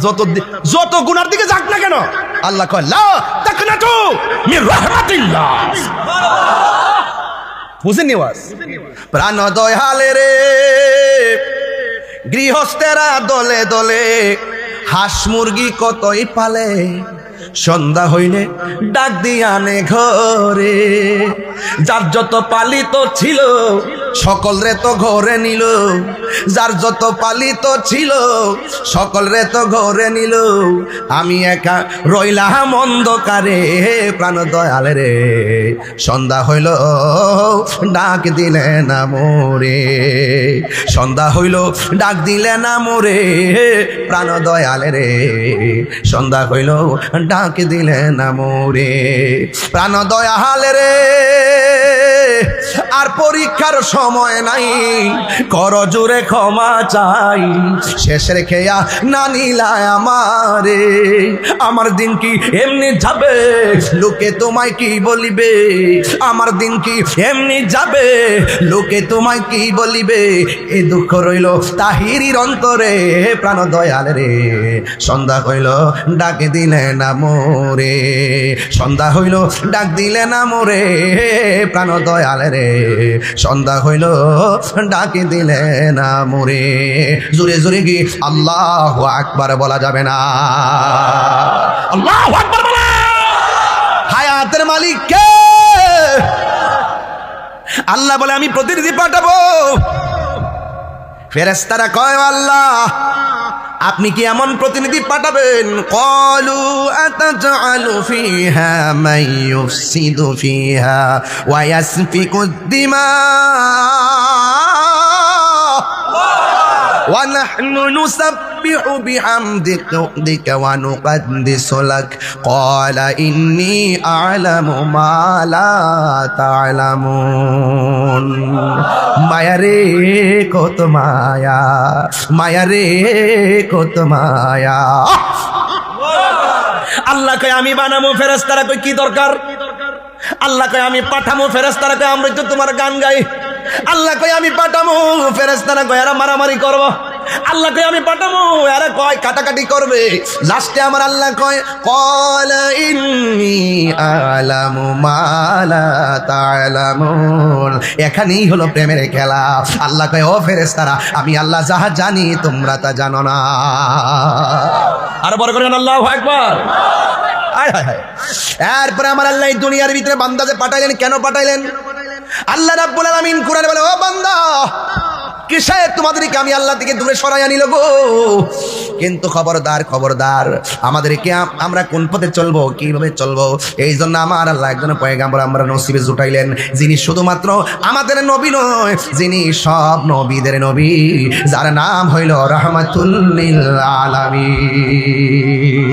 যত গুনার দিকে যাক না কেন, আল্লাহ কয় লা তাকনাতু মির রাহমাতিল্লাহ। বুঝেননি ওয়াজ? প্রাণদয় হালে রে গৃহস্থেরা দলে দলে, হাঁস মুরগি কতই পালে, সন্ধ্যা হইলে ডাক দিয়ে আনে ঘরে। যার যত পালিত ছিল সকল রে তো ঘরে নিল, যার যত পালিত ছিল সকল রে তো ঘরে নিল, আমি একা রইলাম অন্ধকারে। প্রাণ দয়ালে রে সন্ধ্যা হইল ডাক দিলে না মোরে, সন্ধ্যা হইল ডাক দিলে না মোরে। প্রাণ দয়ালে রে সন্ধ্যা হইল ডাক দিলে না মোরে। প্রাণ দয়ালে রে আর পরীক্ষার সময় নাই, কর জোরে ক্ষমা চাই, শেষের খেয়া না নিলায় আমারে। আমার দিন কি এমনি যাবে, লোকে তোমায় কি বলিবে, আমার দিন কি এমনি যাবে, লোকে তোমায় কি বলিবে। এ দুঃখ রইল তাহিরির অন্তরে। প্রাণ দয়াল রে সন্ধ্যা হইল ডাক দিলে না মোরে, সন্ধ্যা হইল ডাক দিলে না মোরে। প্রাণ দয়াল রে সন্ধ্যা হইল ডাক দিলে না মোরে। জোরে জোরে কি আল্লাহু আকবার বলা যাবে না? আল্লাহু আকবার বলা। হায়াতের মালিক কে? আল্লাহ বলে আমি প্রতিনিধি পাঠাবো। ফেরেশতারা কয় আল্লাহ আপনি কি এমন প্রতিনিধি পাঠাবেন? ক্বালু আতাজআলু ফিহা মান ইউফসিদু ফিহা ওয়া ইয়াসফিকুদ দিমা ওয়া নাহনু নুসাব্বিহু বিহামদিকা ওয়া নুকদ্দিসু লাক ক্বালা ইন্নী আ'লামু মা লা তা'লামুন। মায়া রে কত মায়া, মায়া রে কত মায়া। আল্লাহ কয় আমি বানাবো, ফেরেশতারা কয় কি দরকার? আল্লাহ কয় আমি পাঠামো, ফেরেশতারা কয় আমরা তো তোমার গান গাই। আল্লাহ কয় আমি পাঠামো, ফেরেশতারা কয় এরা মারামারি করব। আল্লাহ কয় আমি পাঠামো, এরা কয় কাটাকাটি করবে। লাস্টে আমার আল্লাহ কয় ক্বালা ইন্নী আ'লামু মা লা তা'লামুন। এখানেই হলো প্রেমের খেলা। আল্লাহ কয় ও ফেরেশতারা আমি আল্লাহ যাহা জানি তোমরা তা জানো না। আর বড় করে আল্লাহু আকবার। এরপরে আমার আল্লাহ দুনিয়ার ভিতরে বান্দাদের পাঠাইলেন। কেন পাঠাইলেন? আল্লাহ রাব্বুল আলামিন কুরআনে বলে ও বান্দা কিসে তোমাদেরকে আমি আল্লাহ থেকে দূরে সরাইয়া নিল গো। কিন্তু খবরদার খবরদার, আমাদেরকে আমরা কোন পথে চলবো, কিভাবে চলবো, এই জন্য আমার আল্লাহ একজন পয়গাম্বর আমরা নসিবে জুটাইলেন, যিনি শুধুমাত্র আমাদের নবী নয়, যিনি সব নবীদের নবী, যার নাম হইল রাহমাতুল লিল আলামিন।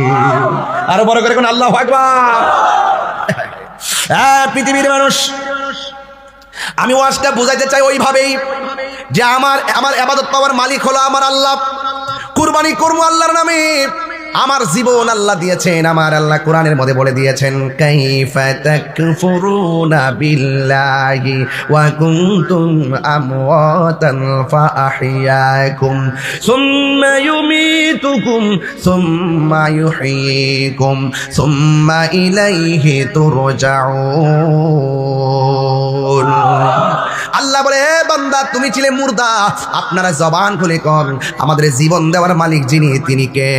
আরো বড় করে কোন আল্লাহু আকবার। পৃথিবীর মানুষ, আমি ওয়াজটা বুঝাইতে চাই ওইভাবেই যে আমার ইবাদত পাওয়ার মালিক হলো আমার আল্লাহ। কুরবানি করবো আল্লাহর নামে। আমার জীবন আল্লাহ দিয়েছেন। আমার আল্লাহ কোরআনের মধ্যে বলে দিয়েছেন কাইফা তাকফুরুনা বিল্লাহি ওয়া কুনতুম আমওয়াতান ফাআহইয়াকুম সুম্মা ইউমীতুকুম সুম্মা ইউহয়ীকুম সুম্মা ইলাইহি তুরজাউন। আল্লাহ বলে বান্দা তুমি ছিলে মুর্দা, আপনারা জবান খুলে কোন আমাদের জীবন দেওয়ার মালিক যিনি তিনি কে?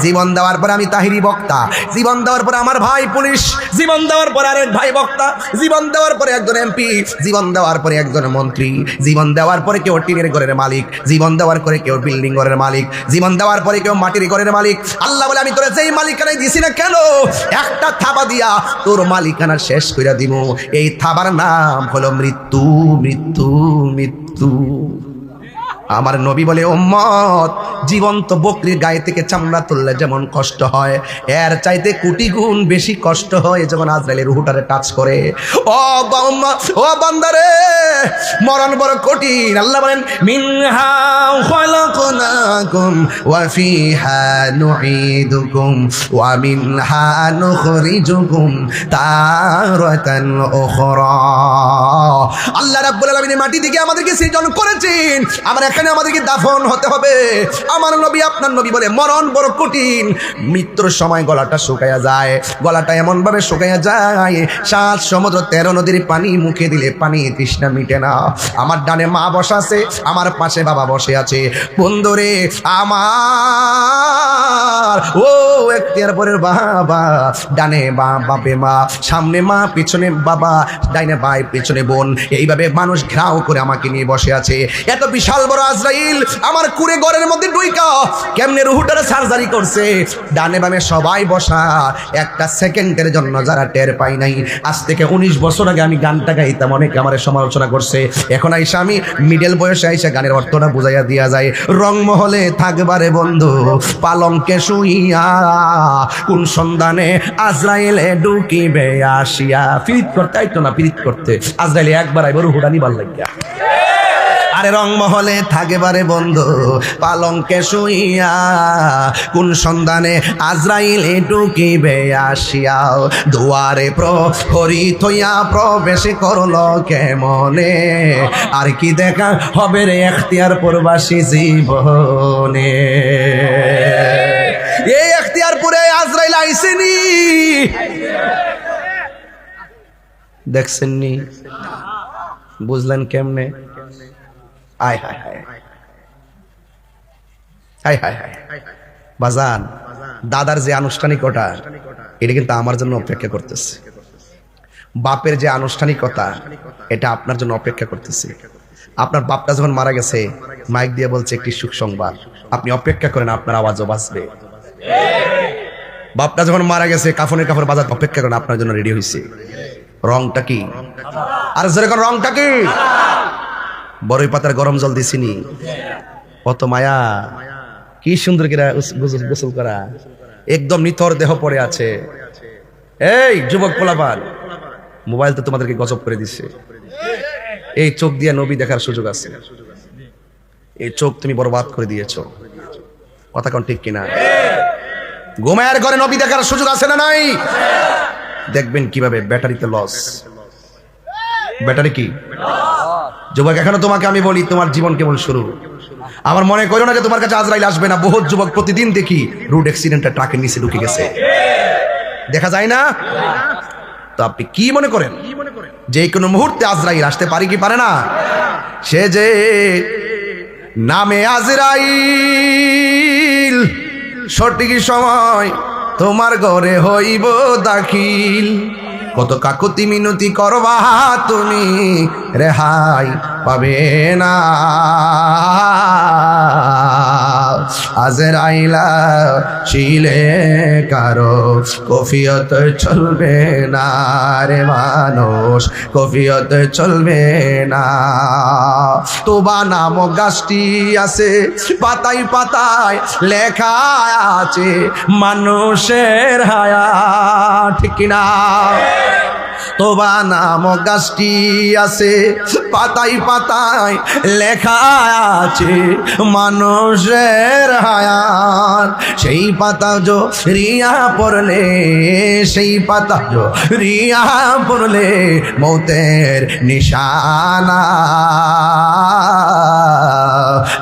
জীবন দেওয়ার পরে আমি তাহিরি বক্তা, জীবন দেওয়ার পরে আমার ভাই পুলিশ, জীবন দেওয়ার পরে আরেক ভাই বক্তা, জীবন দেওয়ার পরে একজন এমপি, জীবন দেওয়ার পরে একজন মন্ত্রী, জীবন দেওয়ার পরে কেউ টিনের ঘরের মালিক, জীবন দেওয়ার পরে কেউ বিল্ডিং ঘরের মালিক, জীবন দেওয়ার পরে কেউ মাটির ঘরের মালিক। আল্লাহ বলে আমি তোরা যেই মালিকানায় দিছি না কেন, একটা থাবা দিয়া তোর মালিকানা শেষ করে দিব। এই থাবার নাম হলো মৃত্যু, মৃত্যু, মৃত্যু। আমার নবী বলে উম্মত, জীবন্ত বকরির গায়ে থেকে চামড়া তুললে যেমন কষ্ট হয়, এর চাইতে কোটি গুণ বেশি কষ্ট হয় যখন আজরাইলের রুহটারে টাচ করে। ও বান্দারে, মরণ বড় কঠিন। আল্লাহ বলেন মিনহা খালাকনাকুম ওয়া ফিহা নুঈদুকুম ওয়া মিনহা নুখরিজুকুম তারাতান উখরা। আল্লাহ রাব্বুল আলামিন মাটি থেকে আমাদেরকে সৃজন করেছেন, আমরা এখানে আমাদেরকে দাফন হতে হবে। আমার নবী আপনার নবী বলে মরণ বড় কঠিন। মৃত্যুর সময় গলাটা শুকায়া যায়, গলাটা এমন ভাবে শুকায়া যায় 7 সমুদ্র 13 নদীর পানি মুখে দিলে পানি তৃষ্ণা মিটে না। আমার ডানে মা বসা আছে, আমার পাশে বাবা বসে আছে। বন্ধুরে আমার, ও এখতিয়ার পরের বাবা, ডানে বাপে মা, সামনে মা, পিছনে বাবা, ডাইনে ভাই, পিছনে বোন, এইভাবে মানুষ ঘেরাও করে আমাকে নিয়ে বসে আছে। এত বিশাল বড় আজরাইল আমার কুড়ে ঘরের মধ্যে ঢুইকা কেমনে রুহুটারে সার্জারি করছে। ডানে বামে সবাই বসা, একটা সেকেন্ডের জন্য যারা টের পাই নাই। আজ থেকে 19 বছর আগে আমি গানটা গাইতাম, অনেকে আমার সমালোচনা করছে। এখন আইসা আমি মিডল বয়সে আইসা গানের অর্থটা বুঝাইয়া দিয়া যায়। রংমহলে থাকবারে বন্ধু পালঙ্কে শুইয়া, কোন সন্ধানে আজরাইলে ঢুকিবে আসিয়া। ফিরিত করতে আইতো না, ফিরিত করতে আজরাইলে একবার আইব রুহুটা নিবার লাগিয়া। আরে রংমহলে থাকেবারে বন্ধু পালঙ্কে শুইয়া, কোন সন্ধানে আজরাইলে ঢুকিবে আসিয়া। দুয়ারে প্রহরী থইয়া প্রবেশ করলো কেমনে, আর কি দেখা হবে রে এখতিয়ার প্রবাসী জীবনে। এই এখতিয়ারপুরে আজরাইল আইসেনি, দেখছেননি? বুঝলেন কেমনে? আয় হায় হায় হায় হায় হায়। বাজান, দাদার যে আনুষ্ঠানিকতা এটা কিন্তু আমার জন্য অপেক্ষা করতেছে। বাপের যে আনুষ্ঠানিকতা এটা আপনার জন্য অপেক্ষা করতেছে। আপনার বাপটা যখন মারা গেছে মাইক দিয়ে বলছে একটি সুখ সংবাদ, আপনি অপেক্ষা করেন, আপনার আওয়াজও বাজবে। বাপটা যখন মারা গেছে কাফনের কাপড় বাজার, অপেক্ষা করেন, আপনার জন্য রেডি হয়েছে। রংটা কি? আর যেরকম রংটা কি? বড়ই পাতার গরম জল দিছিনি, কত মায়া, কি সুন্দর করে গোসল করা, একদম নিথর দেহ পড়ে আছে। এই যুবক পোলাপান, মোবাইল তো তোমাদেরকে গজব করে দিচ্ছে। এই চোখ দিয়ে নবী দেখার সুযোগ আছে, এই চোখ তুমি বরবাদ করে দিয়েছো। কথা কোন ঠিক কিনা? ঘুমায়ের ঘরে নবী দেখার সুযোগ আছে না নাই? দেখবেন কিভাবে ব্যাটারিতে লস। ব্যাটারি কি? যুবক, এখনো তোমাকে আমি বলি, তোমার জীবন কেবল শুরু। আমার মনে করো না যে তোমার কাছে আজরাইল আসবে না। বহুত যুবক প্রতিদিন দেখি রোড অ্যাক্সিডেন্টে ট্রাকের নিচে ঢুকে গেছে, দেখা যায় না? তো আপনি কি মনে করেন যে কোনো মুহূর্তে আজরাইল আসতে পারে কি পারে না? সে যে নামে আজরাইল, সঠিক সময় তোমার ঘরে হইব দাখিল। কত কাকুতি মিনতি করবা তুমি, রেহাই পাবে না। আজরাইলা শিলে কারো কফিয়ত চলবে না রে মানুষ, কফিয়ত চলবে না। তোবা নামক গাছটি আছে, পাতায় পাতায় লেখা আছে মানুষের হায়াত, ঠিক না? তোবা নামক গাছটি আছে, পাতায় পাতায় লেখা আছে মানুষের হায়াত। সেই পাতা জো রিয়া পড়লে, সেই পাতা জো রিয়া পড়লে মৌতের নিশানা।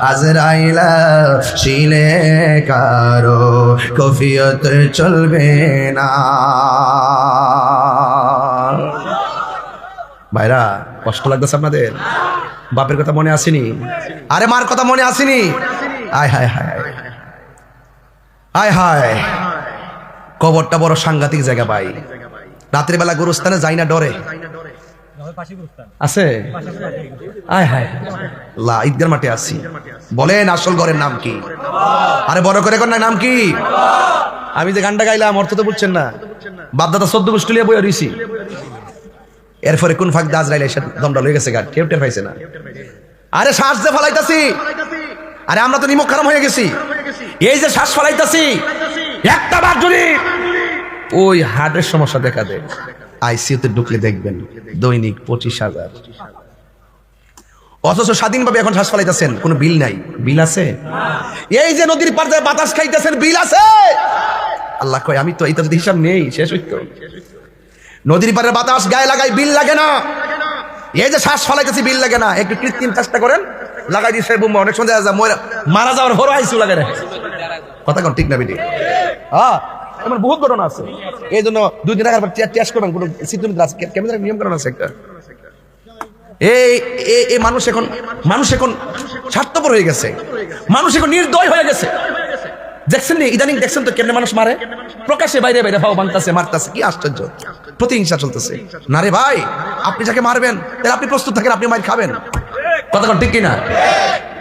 আজরাইলা শিলে কারো কফিয়ত চলবে না। ভাইরা, কষ্ট লাগতেছে আপনাদের? বাপের কথা মনে আসেনি? আরে মার কথা মনে আসেনি? আয় হায় হায় আয় হায়, কবরটা বড় সাংঘাতিক জায়গা ভাই। রাতের বেলা গোরস্থানে যাই না ডরে আছে? আয় হায় লা, ঈদগার মাঠে আসি। বলেন আসল ঘরের নাম কি? আরে বড় করে কোন নাম কি? আমি যে গানটা গাইলাম অর্থ তো বুঝছেন না। বাপদাদা 14 গোষ্ঠী লিয়ে বই রইছি, এরপরে কোন ফাঁক দাজ রাইলে সে দমটা লয়ে গেছে, গান কেউ টের পাইছে না। আরে শ্বাস যে ফলাইতাছি, আরে আমরা তো নিমক খারাপ হয়ে গেছি। এই যে শ্বাস ফলাইতাছি, একটা বার যদি ওই হার্টের সমস্যা দেখা দেয়, আইসিইউতে ঢুকলে দেখবেন দৈনিক 25,000। অথচ স্বাধীনভাবে এখন শ্বাস ফলাইতেছেন, কোনো বিল নাই। বিল আছে? এই যে নদীর পার দিয়ে বাতাস খাইতেছেন, বিল আছে? আল্লাহ কয় আমি তো এইটা যদি হিসাব নেই শেষ হইতো। নদীর পারের বাতাস গায়ে লাগাই, বিল লাগে না। এই যে শ্বাস ফলাইতেছি, বিল লাগে না। একটু কৃত্রিম চেষ্টা করেন, লাগাই দিচ্ছে বোমা, অনেক সময় মারা যাওয়ার হরো আইসিউ লাগে না। কথা কোন ঠিক না বেটি? হ্যাঁ, এমন বহুত ঘটনা আছে। এই জন্য 2 দিন আগে টেস্ট করবেন, কোন কেমন নিয়ম কারণ আছে একটা। এই মানুষ এখন স্বার্থপর হয়ে গেছে, মানুষ এখন নির্দয় হয়ে গেছে। দেখছেন নি ইদানিং, দেখছেন তো কেমনে মানুষ মারে, প্রকাশে বাইরে বাইরে ভাও ভাঙতাছে, মারতাছে, কি আশ্চর্য। প্রতিহিংসা চলতেছে না রে ভাই। আপনি যাকে মারবেন তাহলে আপনি প্রস্তুত থাকেন, আপনি মার খাবেন। কথা ঠিক কিনা?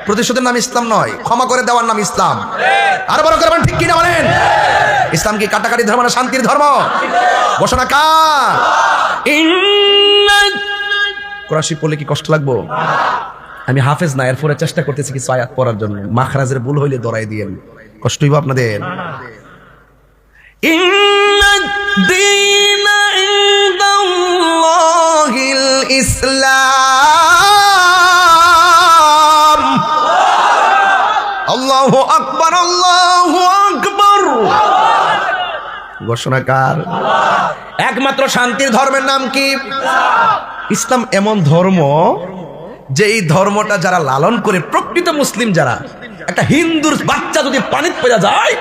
প্রতিশোধের নাম ইসলাম নয়, ক্ষমা করে দেওয়ার নাম ইসলাম। আর বড় করবেন ঠিক কিনা বলেন? ইসলাম কি কাটাকাটি ধর্ম না শান্তির ধর্ম? ঘোষণা কার? কোরআন পড়লে কি কষ্ট লাগবো? আমি হাফেজ না, এরপরে চেষ্টা করতেছি কিছু আয়াত পড়ার জন্য। মাখরাজের ভুল হইলে দরাই দিয়েন, কষ্ট হইব আপনাদের। ইসলাম। আল্লাহু আকবার, আল্লাহু আকবার। ঘোষণাকার একমাত্র শান্তির ধর্মের নাম কি? ইসলাম এমন ধর্ম যে এই ধর্মটা যারা লালন করে, প্রকৃত মুসলিম যারা, একটা হিন্দুর বাচ্চা যদি পানিতে পড়ে যায়,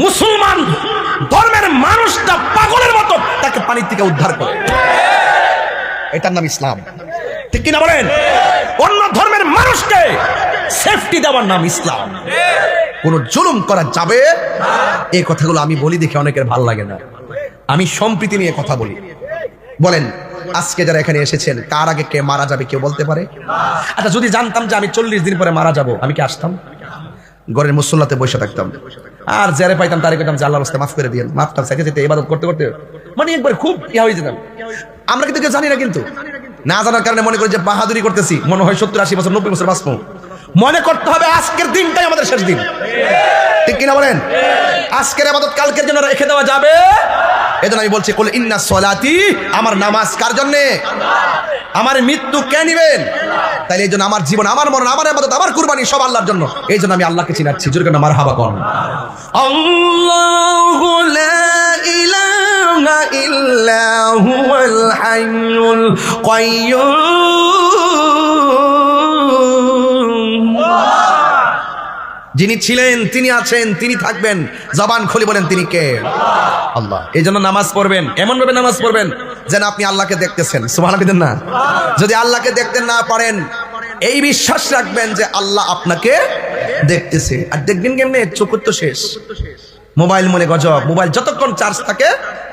মুসলমান ধর্মের মানুষটা পাগলের মতো তাকে পানি থেকে উদ্ধার করে। এটার নাম ইসলাম, ঠিক কিনা বলেন? অন্য ধর্মের মানুষকে সেফটি দেওয়ার নাম ইসলাম। কোন জুলুম করা যাবে? এই কথাগুলো আমি বলি দেখে অনেকের ভাল লাগে না। আমি সম্প্রীতি নিয়ে কথা বলি। বলেন আজকে যারা এখানে এসেছেন, কার আগে কে মারা যাবে কেউ বলতে পারে? আচ্ছা, যদি জানতাম যে আমি 40 দিন পরে মারা যাব, আমি কি আসতাম? ঘরের মুসল্লাতে বসে থাকতাম, আর যারে পাইতাম তারে কইতাম যে আল্লাহর রাস্তায় মাফ করে দিয়েন। মাফটা চাইতে চাইতে ইবাদত করতে করতে মানে একবার খুব ইয়া হয়ে যেতাম। আমরা কিন্তু কেউ জানি না, কিন্তু না জানার কারণে মনে করি যে বাহাদুরি করতেছি। মনে হয় 70, 80 বছর, 90 বছর বাঁচবো। মনে করতে হবে আজকের দিনটাই আমাদের শেষ দিন, ঠিক কিনা বলেন? আজকের ইবাদত কালকের জন্য রেখে দেওয়া যাবে? এজন্য আমি বলছি, কুল ইন্না সলাতি, আমার নামাজ কার জন্যে? আমার মৃত্যু কে নিবেন? তাইলে এই জন্য আমার জীবন, আমার মরণ, আমার ইবাদত, আমার কুরবানি সব আল্লাহর জন্য। এই জন্য আমি আল্লাহকে চিনাচ্ছি। জোরে করে মারহাবা কোন। আল্লাহু লা ইলাহা ইল্লা হুয়াল হাইয়ুল কাইয়্যুম। যিনি ছিলেন, তিনি আছেন, তিনি থাকবেন। জবান খুলে বলেন তিনি কে? আল্লাহ। এই জন্য নামাজ পড়বেন, এমন ভাবে নামাজ পড়বেন যেন আপনি আল্লাহকে দেখতেছেন। সুবহানাল্লাহ বলেন না? যদি আল্লাহকে দেখতে না পারেন, এই বিশ্বাস রাখবেন যে আল্লাহ আপনাকে দেখতেছে। আর দেখবেন কেমনে? চোখ তো শেষ। মোবাইল মনে গজব। মোবাইল যতক্ষণ চার্জ থাকে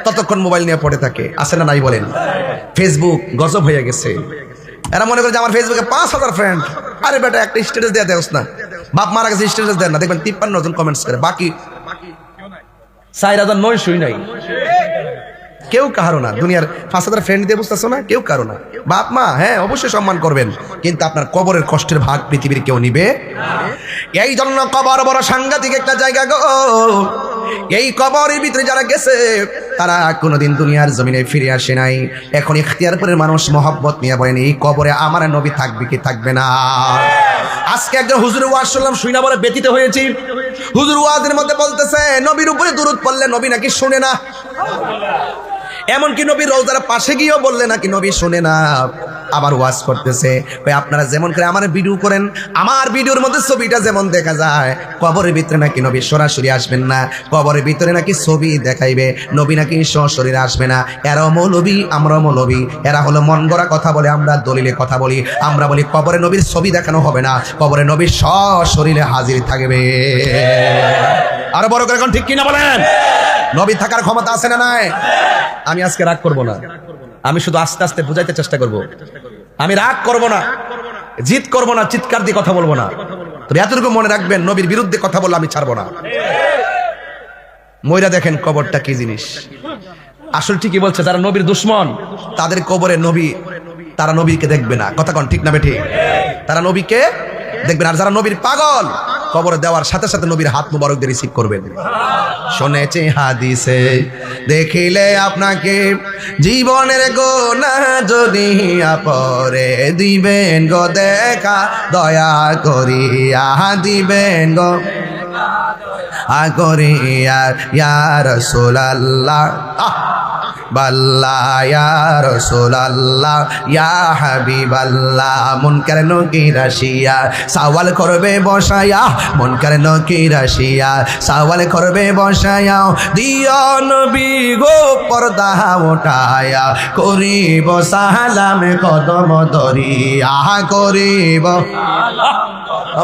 ততক্ষণ মোবাইল নিয়ে পড়ে থাকে, আছে না নাই বলেন? ফেসবুক গজব হয়ে গেছে। এরা মনে করে যে আমার ফেসবুকে 5000 ফ্রেন্ড। আরে বেটা, একটা স্ট্যাটাস দেয়া দেওস না। বাপ মারা গেছে, স্ট্যাটাস দেন না, দেখবেন 53 জন কমেন্টস করে, বাকি 4900 নাই। কেউ কারো না। দুনিয়ার 5000 ফ্রেন্ড দিয়ে বুঝতেছো না? কেউ কারো না। বাপ মা হ্যাঁ অবশ্যই সম্মান করবেন, কিন্তু আপনার কবরের কষ্টের ভাগ পৃথিবীর কেউ নিবে। এই জন্য কবর বড় সাংঘাতিক একটা জায়গা গো। এই কবরের ভিতরে যারা গেছে তারা কোনোদিন দুনিয়ার জমিনে ফিরে আসে নাই। এখন ইখতিয়ার করে মানুষ মহব্বত নিয়ে বলেন, এই কবরে আমার নবী থাকবে কি থাকবে না? আজকে একজন হুজুর ওয়াজ শুনলাম, শুনে বলে ব্যতীত হয়েছি। হুজুর ওয়াজের মধ্যে বলতেছে নবীর উপরে দুরূদ পড়লে নবী নাকি শুনে না। এমনকি নবীর রওজার পাশে গিয়েও বললে নাকি নবী শুনে না। আবার ওয়াজ করতেছে, ভাই আপনারা যেমন করে আমার ভিডিও করেন, আমার ভিডিওর মধ্যে ছবিটা যেমন দেখা যায়, কবরের ভিতরে নাকি নবী সরাসরি আসবেন না, কবরের ভিতরে নাকি ছবি দেখাইবে, নবী নাকি সশরীরে আসবে না। এরাও মৌলবী, আমরাও মৌলবী। এরা হলো মন গড়া কথা বলে, আমরা দলিলে কথা বলি। আমরা বলি কবরে নবীর ছবি দেখানো হবে না, কবরে নবীর সশরীরে হাজির থাকবে। আরো বড় করে এখন ঠিক কিনা বলেন? নবী থাকার ক্ষমতা আছে না নাই? আমি আজকে রাগ করব না, আমি শুধু আস্তে আস্তে বুঝাইতে চেষ্টা করব। আমি রাগ করব না, জিদ করব না, চিৎকার দিয়ে কথা বলবো না। তবে এতটুকু মনে রাখবেন, নবীর বিরুদ্ধে কথা বললে আমি ছাড়বো না। ময়রা দেখেন কবরটা কি জিনিস। আসল ঠিকই বলছে, যারা নবীর দুশ্মন তাদের কবরে নবী, তারা নবীকে দেখবে না। কথা কোন ঠিক না বেঠিক? তারা নবীকে দেখবেন। আর যারা নবীর পাগল, কবরে দেওয়ার সাথে সাথে নবীর হাত মুবারক দিয়ে রিসিভ করবেন। শুনেছি হাদিসে, দেখিলে আপনাকে জীবনের গোনা যদি পরে দিবেন গো দেখা, দয়া করিয়া দিবেন গো করিয়া ইয়া রাসূলুল্লাহ বাল্লা ইয়া রাসূলুল্লাহ ইয়া হাবিবাল্লাহ। মুনকার নকির আসিয়া সওয়াল করবে বসায়া, মুনকার নকির আসিয়া সওয়াল করবে বসায়া, দিও নবী গো পর্দা উঠায়া, করিব সালাম কদম ধরিয়া, করিব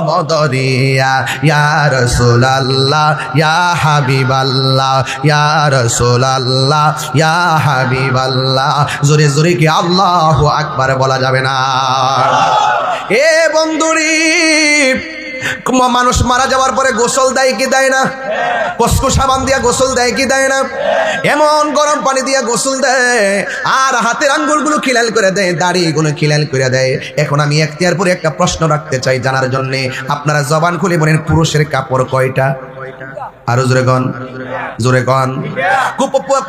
মদরিয়া ইয়া রাসূলুল্লাহ ইয়া হাবিবাল্লাহ ইয়া রাসূলুল্লাহ ইয়া হাবিবাল্লাহ। জোরে জোরে কি আল্লাহু আকবার বলা যাবে না? এ বন্ধুরি, মানুষ মারা যাওয়ার পরে গোসল দেয় কি দেয় না? কসকো সাবান দিয়া গোসল দেয় কি দেয় না? এমন গরম পানি দিয়া গোসল দেয়, আর হাতের আঙ্গুলগুলো খিলাল করে দেয়, দাড়িগুলো খিলাল করে দেয়। এখন আমি এখতিয়ার পরে একটা প্রশ্ন রাখতে চাই জানার জন্য। আপনারা জবান খুলে বলেন, পুরুষের কাপড় কয়টা? আরো জোরে গন, জোরে গন।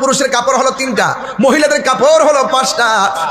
পুরুষের কাপড় হলো 3টা, মহিলাদের কাপড় হলো 5টা।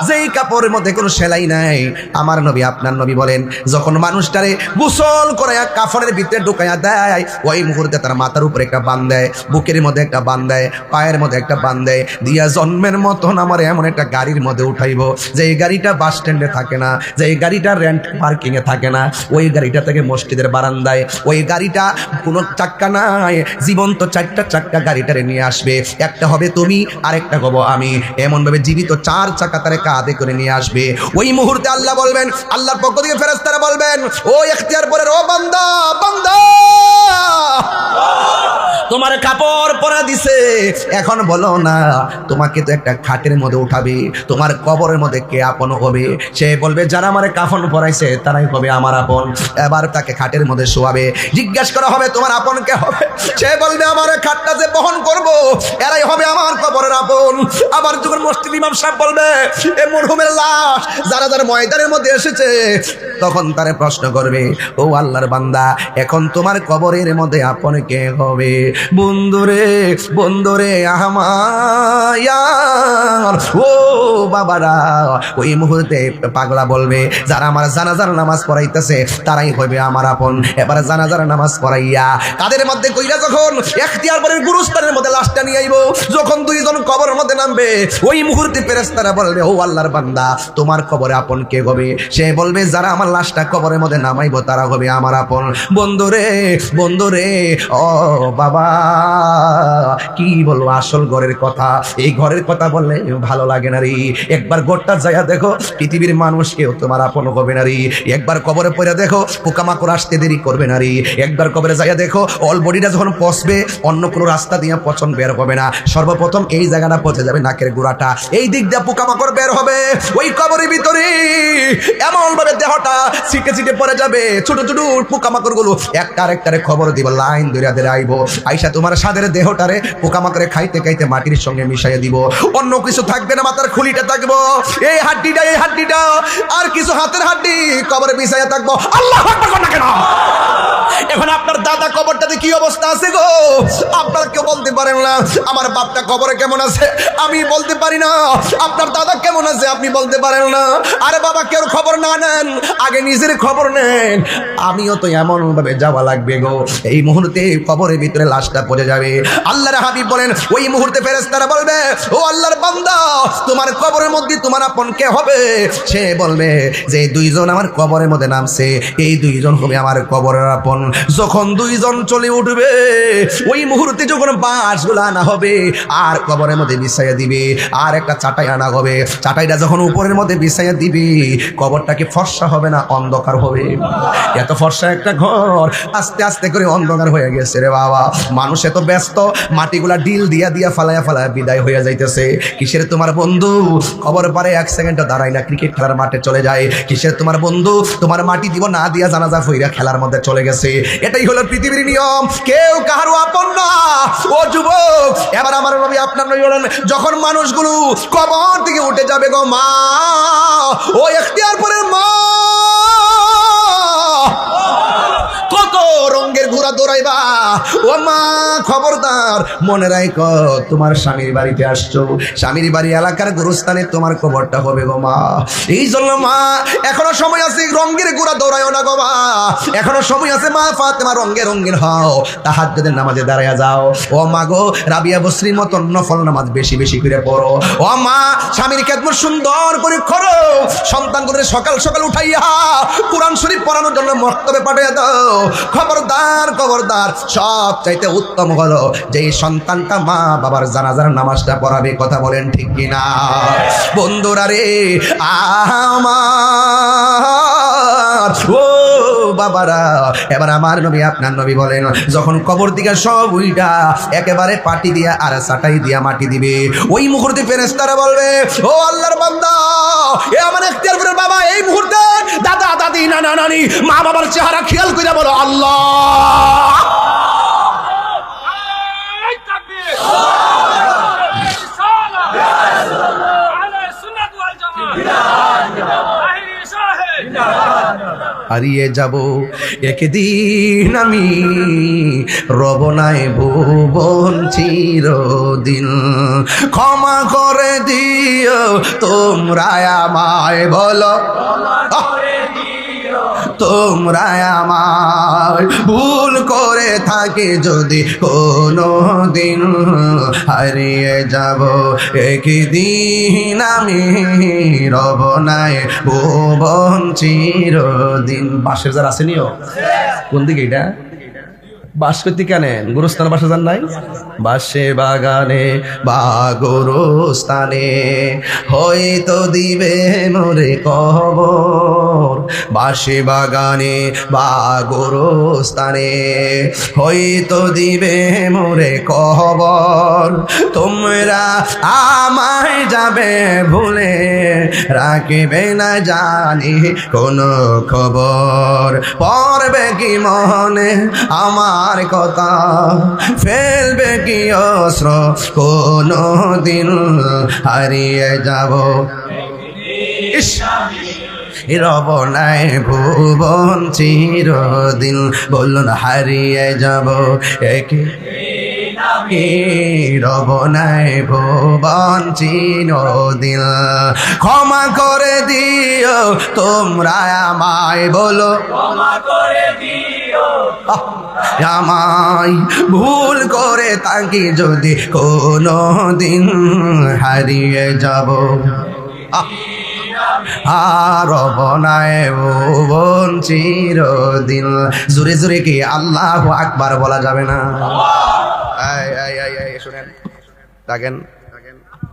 যেই কাপড়ের মধ্যে কোনো সেলাই নাই, আমার নবী আপনার নবী বলেন, যখন মানুষটারে গোসল করে কাফনের ভিতরে ঢুকাইয়া দেয়, ওই মুহূর্তে তার মাথার উপরে একটা বান দেয়, বুকের মধ্যে একটা বান দেয়, পায়ের মধ্যে একটা বান দেয়, দিয়া জন্মের মতন আমার এমন একটা গাড়ির মধ্যে উঠাইব, যে এই গাড়িটা বাস স্ট্যান্ডে থাকে না, যে এই গাড়িটা রেন্ট পার্কিং এ থাকে না, ওই গাড়িটা থেকে মসজিদের বারান্দায়, ওই গাড়িটা কোনো চাক্কা নাই, জীবন্ত 4টা চাক্কা গাড়িটারে নিয়ে আসবে। একটা হবে তুমি, আরেকটা হব আমি, এমন ভাবে জীবিত 4 চাকা তারে কাঁধে করে নিয়ে আসবে। ওই মুহূর্তে আল্লাহ বলবেন, আল্লাহর পক্ষ থেকে ফেরেশতারা বলবেন, ও ইখতিয়ার পরে ও বান্দা, বান্দা তোমার কাপড় পরা দিছে, এখন বলো না, তোমাকে তো একটা খাটের মধ্যে উঠাবে, তোমার কবরের মধ্যে কে আপন হবে? সে বলবে, যারা আমার কাফন পরাইছে তারাই হবে আমার আপন। এবার তাকে খাটের মধ্যে শোয়াবে, জিজ্ঞাসা করা হবে, তোমার আপন কে হবে? সে বলবে, আমার খাটটা যে বহন করব এরাই হবে আমার কবরের আপন। আবার যখন মসজিদ ইমাম সাহেব বলবে, এ মরহুমের লাশ যারা যারা ময়দানের মধ্যে এসেছে, তখন তারে প্রশ্ন করবে, ও আল্লাহর বান্দা, এখন তোমার কবরের মধ্যে আপন কে হবে? বন্ধুরে, বন্ধুরে আমার, ও বাবারা, ওই মুহূর্তে পাগলা বলবে, যারা আমার জানাজার নামাজ পড়াইতেছে তারাই হবে আমার আপন। এবার জানাজার নামাজ পড়াইয়া কাদের মধ্যে কইরা যখন ইখতিয়ার পরে গুরুস্থানের মধ্যে লাশটা নিয়ে আইব, যখন 2 জন কবরের মধ্যে নামবে, ওই মুহূর্তে ফেরেশতারা বলবে, ও আল্লাহর বান্দা, তোমার কবরে আপন কে হবে? সে বলবে, যারা আমার লাশটা কবরের মধ্যে নামাইব তারা হবে আমার আপন। বন্ধুরে, বন্ধুরে, ও বাবা, কি বলবো আসল ঘরের কথা। এই ঘরের কথা বললে ভালো লাগে না রে। একবার ঘরটা যাইয়া দেখো, পৃথিবীর মানুষ কেউ তোমার আপন হবে না রে। একবার কবরে পড়ে দেখো, পোকামাকড় আসতে দেরি করবে না রে। একবার কবরে যাইয়া দেখো, অল বডিটা যখন পচবে, অন্য কোনো রাস্তা দিয়ে পচন বের হবে না, সর্বপ্রথম এই জায়গাটা পচে যাবে, নাকের গোড়াটা, এই দিক দিয়ে পোকামাকড় বের হবে। ওই কবরের ভিতরে এমন ভাবে দেহটা ছিটে ছিটে পড়ে যাবে, ছোট ছোট পোকামাকড় গুলো একটা আরেকটারে খবর দিব, লাইন ধরে আইব, আইসা তোমার সাদের দেহটারে পোকামাকড়ে খাইতে খাইতে মাটির সঙ্গে মিশাইয়া দিব। অন্য কিছু থাকবে না, মাথার খুলিটা থাকবো, এই হাড্ডিটা, এই হাড্ডিটা, আর কিছু হাতের হাড্ডি কবরে বিছাইয়া থাকবো। আল্লাহু আকবার না কেন? এখন আপনার দাদা কবরটাতে কি অবস্থা আছে গো, আপনার কেউ বলতে পারেন না। আমার বাপটা কবরে কেমন আছে আমি বলতে পারি না, আপনার দাদা কেমন আছে আপনি বলতে পারেন না। আরে বাবা, কেউ খবর না নেন, আগে নিজের খবর নেন। আমিও তো এমন ভাবে যাওয়া লাগবে গো। এই মুহূর্তে কবরের ভিতরে লাশ নামাজটা পড়ে যাবে। আল্লাহর হাবিব বলেন ওই মুহূর্তে ফেরেশতারা বলবে ও আল্লাহর বান্দা তোমার কবরের মধ্যে তোমার আপন কে হবে? সে বলবে যে দুইজন আমার কবরের মধ্যে নামছে এই দুইজন হবে আমার কবরের আপন। যখন দুইজন চলে উঠবে ওই মুহূর্তে যখন বাঁশগুলো আনা হবে আর কবরের মধ্যে বিছাইয়া দিবে আর একটা চাটাই আনা হবে, চাটাইটা যখন উপরের মধ্যে বিছাইয়া দিবে কবরটা কি ফর্সা হবে না অন্ধকার হবে? এত ফর্সা একটা ঘর আস্তে আস্তে করে অন্ধকার হয়ে গেছে রে বাবা। মানুষ এত ব্যস্ত মাটিগুলা ডিল দিয়া দিয়া ফালায়া ফালায়া বিদায় হয়ে যাইতেছে। কিসের তোমার বন্ধু কবর পারে এক সেকেন্ডও দাঁড়ায় না, ক্রিকেট খেলার মাঠে চলে যায়। কিসের তোমার বন্ধু তোমার মাটি দিব না দিয়া জানাজা ফইরা খেলার মধ্যে চলে গেছে। এটাই হলো পৃথিবীর নিয়ম, কেউ কাহারও আপন না। ও যুবক এবার আমার নবী আপনার নবী বলেন যখন মানুষগুলো কবর থেকে উঠে যাবে গো মা, ও ইখতিয়ার পরে মা কত রঙের ঘোড়া দৌড়াইবা। ও মা খবরদার মনে রাখো তোমার স্বামীর বাড়িতে আসছো, স্বামীর বাড়ি এলাকার গুরুস্থানে তোমার কবরটা হবে গো মা। এই জন্য মা এখনো সময় আছে, রঙের ঘোড়া দৌড়াইও না গো মা, এখনো সময় আছে মা। ফাতেমা রঙে রঙের হও, তাহাজ্জুদের নামাজে দাঁড়ায়া যাও। ও মা গো রাবিয়া বসরির মতন নফল নামাজ বেশি বেশি করে পড়ো। ও মা স্বামীর খেদমত সুন্দর করে করো, সন্তানগুলোর সকাল সকাল উঠাইয়া কোরআন শরীফ পড়ানোর জন্য মক্তবে পাঠিয়ে দাও। খবরদার খবরদার সব চাইতে উত্তম হলো যে সন্তানটা মা বাবার জানাজার নামাজটা পড়াবে। কথা বলেন ঠিক কিনা বন্ধুরা রে আমার ও বাবারা? এবার আমার নবী আপনার নবী বলেন যখন কবর দিকে সব উইটা একেবারে পাটি দিয়া আর চাটাই দিয়া মাটি দিবে ওই মুহূর্তে ফেরেশতারা বলবে ও আল্লাহর বান্দা এ আমার ইখতিয়ার করে বাবা এই মুহূর্তে দাদা দাদি নানা নানি মা বাবার চেহারা খেয়াল করে বলো আল্লাহ। হারিয়ে যাব একদিন আমি রবনায় ভুবন চিরদিন, ক্ষমা করে দিও তোমরা আমায় বলো তোমরা আমায় ভুল করে থাকে যদি কোনো দিন হারিয়ে যাব একদিন আমি রবনায় ভুবন চিরদিন। বাঁশের যারা আসেনিও কোন দিকে এটা বাস করতে কেনেন গুরুস্থান বাসা যান নাই? বাসে বাগানে বা গুরুস্থানে হয়তো দিবে মোরে কবর, বাসে বাগানে বা গুরুস্থানে হয়তো দিবে মোরে কবর। তোমরা আমায় যাবে ভুলে রাখবে না জানি কোনো খবর, পড়বে কি মনে আমার কথা ফেলবে কি অস্ত্র কোনো দিন হারিয়ে যাব রবনায় ভুবন চিরদিন। বলুন হারিয়ে যাব রবনায় ভুবন চিরদিন, ক্ষমা করে দিও তোমরা আমায় বলো ক্ষমা করে দিও আমায় ভুল করে তাকে যদি কোনো দিন হারিয়ে যাব আর রবনায় ভুবন চিরদিন। জোরে জোরে কি আল্লাহু আকবার বলা যাবে না? শুনেন ডাকেন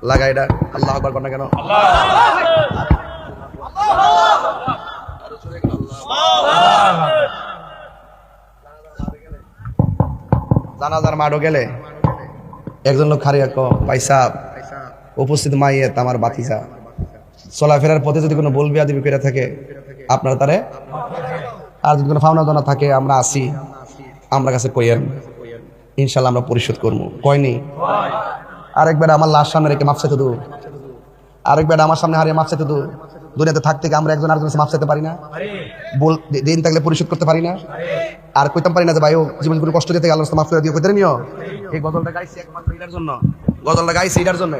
লাগাই ডাক আল্লাহু আকবার কর না কেন? জানাজার মাঠও গেলে একজন লোক খারিয়া কো ভাই সাহেব উপস্থিত মাইয়েত আমার বাতিজা, চলাফেরার পথে যদি কোনো বলবিয়া দিবি করে থাকে আপনারা তারে, আর যদি কোনো ফাওনা দানা থাকে আমরা আসি আমরা কাছে কইয়েন ইনশাল্লাহ আমরা পরিশোধ করবো। কয়নি? আরেকবার আমার লাশ সামনে রেখে মাপ চাইতে দু, আরেকবার আমার সামনে হারিয়ে মাপ চাইতে দু। দুনিয়াতে থাকতে আমরা একজন আরেকজনের মাপ চাইতে পারি না? বল দিন থাকলে পরিশোধ করতে পারি না? আর কইতাম পারি না যে ভাই ও জীবন কোনো কষ্ট দিতে আল্লাহ মাফ করে দিও, কইতে নিও। এই গজলটা গাইছি একমাত্র এটার জন্য, গজলটা গাইছি এটার জন্য।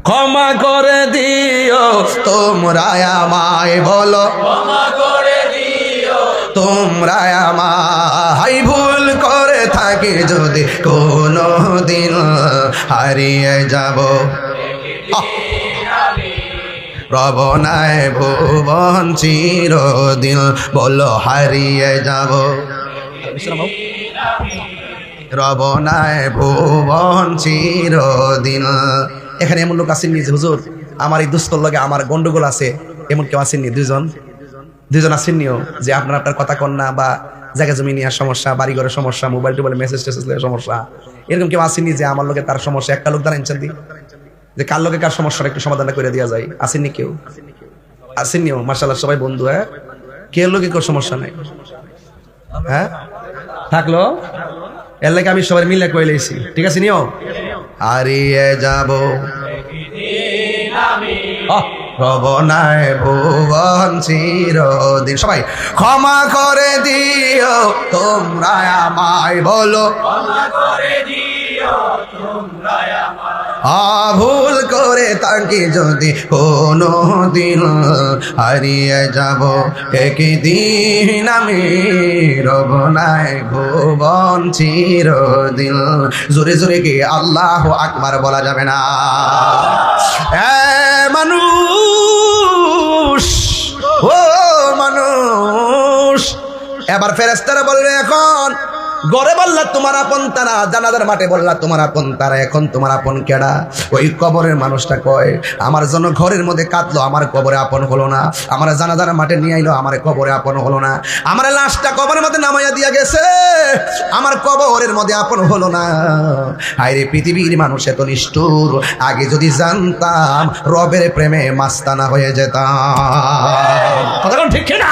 ক্ষমা করে দিও তোমরা আমায় বলো ক্ষমা করে দিও তোমরা আমায় ভুল করে থাকি থাকি যদি কোনো দিন হারিয়ে যাব রবনায় ভুবন চিরদিন বলো হারিয়ে যাব রবনায় ভুবন চিরদিন। এখানে এমন লোক আসেননি যে হুজুর আমার এই দুস্তর লগে আমার গন্ডগোল আছে, এমন কেউ আসেননি? দুইজন আসেননিও যে আপনার কথা কন না, বা জায়গা জমি নিয়ে সমস্যা, বাড়ি ঘরের সমস্যা, মোবাইল টোবাইল মেসেজ টেসেজ সমস্যা, এরকম কেউ আসেননি যে আমার লোকে তার সমস্যা? একটা লোক দাঁড়াইছেন দি যে কার লোকে কার সমস্যাটা একটু সমাধানটা করে দেওয়া যায়? আসেননি কেউ? আসেননিও? মাশাআল্লাহ সবাই বন্ধু। হ্যাঁ, কে লোকে কোন সমস্যা নাই? হ্যাঁ থাকলো এর লাগে আমি সবাই মিলে কয়ে লইছি, ঠিক আছে নিও হারিয়ে যাব রবনায় ভুবন চিরদিন। সবাই ক্ষমা করে দিও তোমরা আমায়, বলো ভুল করে তাকে যদি কোনো দিন হারিয়ে যাব একদিন আমি রবনায় ভুবন চিরদিন। জোরে জোরে কি আল্লাহু আকবার বলা যাবে না? মানুষ, ও মানুষ, এবার ফেরেশতারা বললে এখন গড়ে বললা তোমার আপন তারা, জানাজার মাঠে বললা তোমার আপন তারা, এখন তোমার আপন কেডা? ওই কবরের মানুষটা কয় আমার জন্য ঘরের মধ্যে কাঁদলো, আমার কবরে আপন হলো না। আমার জানাজার মাঠে নিয়ে আইলো, আমার কবরে আপন হলো না। আমার লাশটা কবরের মধ্যে নামাইয়া দিয়া গেছে, আমার কবরের মধ্যে আপন হলো না। হায়রে পৃথিবীর মানুষ এত নিষ্ঠুর, আগে যদি জানতাম রবের প্রেমে মাস্তানা হয়ে যেতাম। কথা কোন ঠিক না?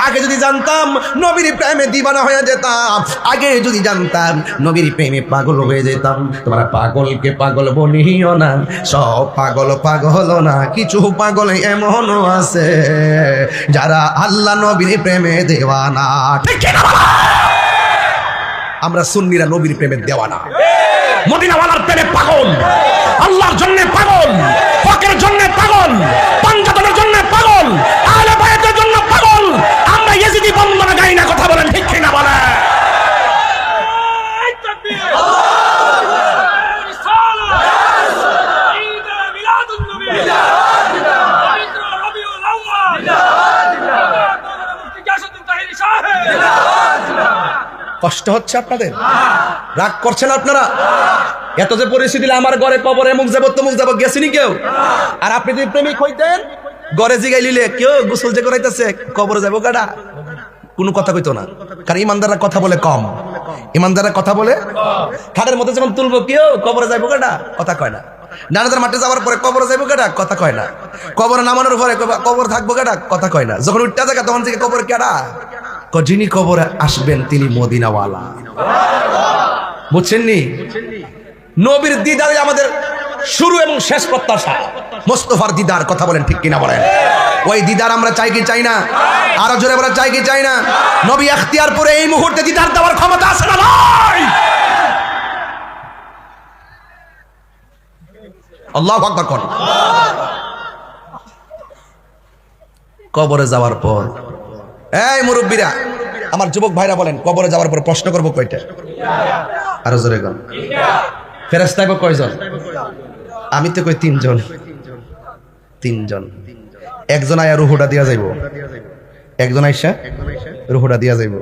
আগে যদি জানতাম নবীর প্রেমে দিবানা হয়ে যেতাম, আগে যদি জানতাম নবীর প্রেমে পাগল হয়ে যেতাম। তোমরা পাগলকে পাগল বলিও না, সব পাগল পাগল না, কিছু পাগল এমনও আছে যারা আল্লাহ নবীর প্রেমে দেওয়ানা। ঠিক কি না? আমরা সুন্নিরা নবীর প্রেমে দেওয়ানা, মদিনাওয়ালার প্রেমে পাগল, আল্লাহর জন্য পাগল, হকের জন্য পাগল, পাঞ্জাবের জন্য পাগল, আহলে বায়াতের জন্য পাগল। আমরা ইয়েজিদি বন্দনা গাই না, কথা বলেন ঠিক কিনা বলেন? কষ্ট হচ্ছে আপনাদের? রাগ করছেন আপনারা? এত যে পরিস্থিতি, আমার ঘরে কবরে মুখ যাবো তমুক যাবো, গেছিনি কেউ? আর আপনি যদি প্রেমিক হইতেন ঘরে জিগাই লিলে কেউ গোসল যে করাইতেছে কবরে যাবো গাডা, কোনো কথা কইতো না। কারণ ইমানদাররা কথা বলে কম, ইমানদাররা কথা বলে। খাটের মধ্যে যখন তুলবো কেউ কবরে যাবো গাডা, কথা কয় না। জানাজার মাঠে যাওয়ার পরে কবরে যাবো গাডা, কথা কয় না। কবরে নামানোর পরে কবর থাকবো গাডা, কথা কয় না। যখন উঠতে জায়গা তখন থেকে কবর কেডা, যিনি কবরে আসবেন তিনি মদিনাওয়ালা। বুঝছেননি? নবীর দিদারে আমাদের শুরু এবং শেষ প্রত্যাশা। মুস্তাফার দিদার, কথা বলেন ঠিক কিনা বলেন? ওই দিদার আমরা চাই কি চাই না? আরো জোরে বলা চাই কি চাই না? নবী ইখতিয়ার করে এই মুহূর্তে দিদার দেওয়ার ক্ষমতা আছে না ভাই? আল্লাহু আকবার কোন। কবরে যাওয়ার পর এই মুরব্বীরা, আমার যুবক ভাইরা বলেন, কবরে যাওয়ার পর প্রশ্ন করবো কয়টা? আরো জোরে কোন। ফেরেশতা আইবো কয়জন? আমি তো কই তিনজন। তিনজন। একজন আয়া রুহুটা দিয়া যাইব, একজন আইসা রুহুটা দিয়া যাইব,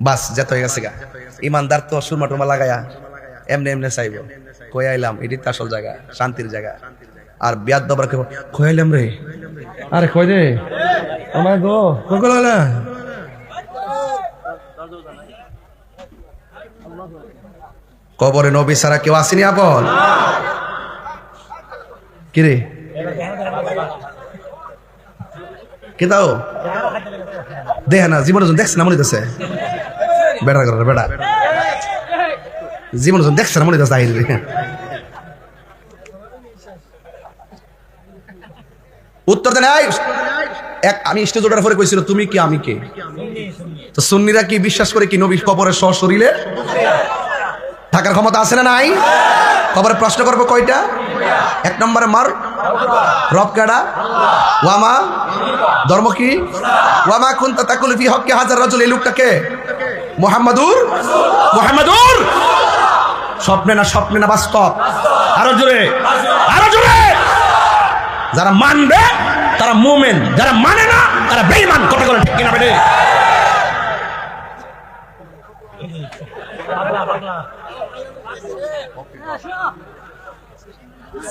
বাস যেত হয়ে গেছে গা। ইমানদার তো সুরমা টুমা লাগায়া এমনি এমনি চাইব, কই আইলাম, এটি তো আসল জায়গা, শান্তির জায়গা। আর বিয়াদ দবরা কই আইলাম রে, আরে কই রে আমার গো কোকলালা। কবরে নবী ছাড়া কেউ আসেনি আপন? কিরে কে দাও দেখ না, জীবন দেখছে না মনে দিতেছে বেড়া করে বেড়া, জীবন দেখছে না মনে দিতেছে। উত্তর দেন। আমি স্টেজ ওঠার পরে কইছিল তুমি কি আমি কে? তো সুন্নিরা কি বিশ্বাস করে কি নবী কবরের সশরীরে থাকার ক্ষমতা আছে না নাই? কবরে প্রশ্ন করবো কয়টা? এক নম্বরে মার রব কেডা? ওয়ামা ধর্ম কি? ওয়ামা কুনতা তাকুলু ফি হক্কি হাজার রাজুল, এই লোকটাকে মুহাম্মাদুর স্বপ্নে না বাস্তব? আরো জোরে, আরো জোরে। যারা মানবে তারা মুমিন, যারা মানে না তারা বেঈমান। কথা বলেন ঠিক কিনা বেটে?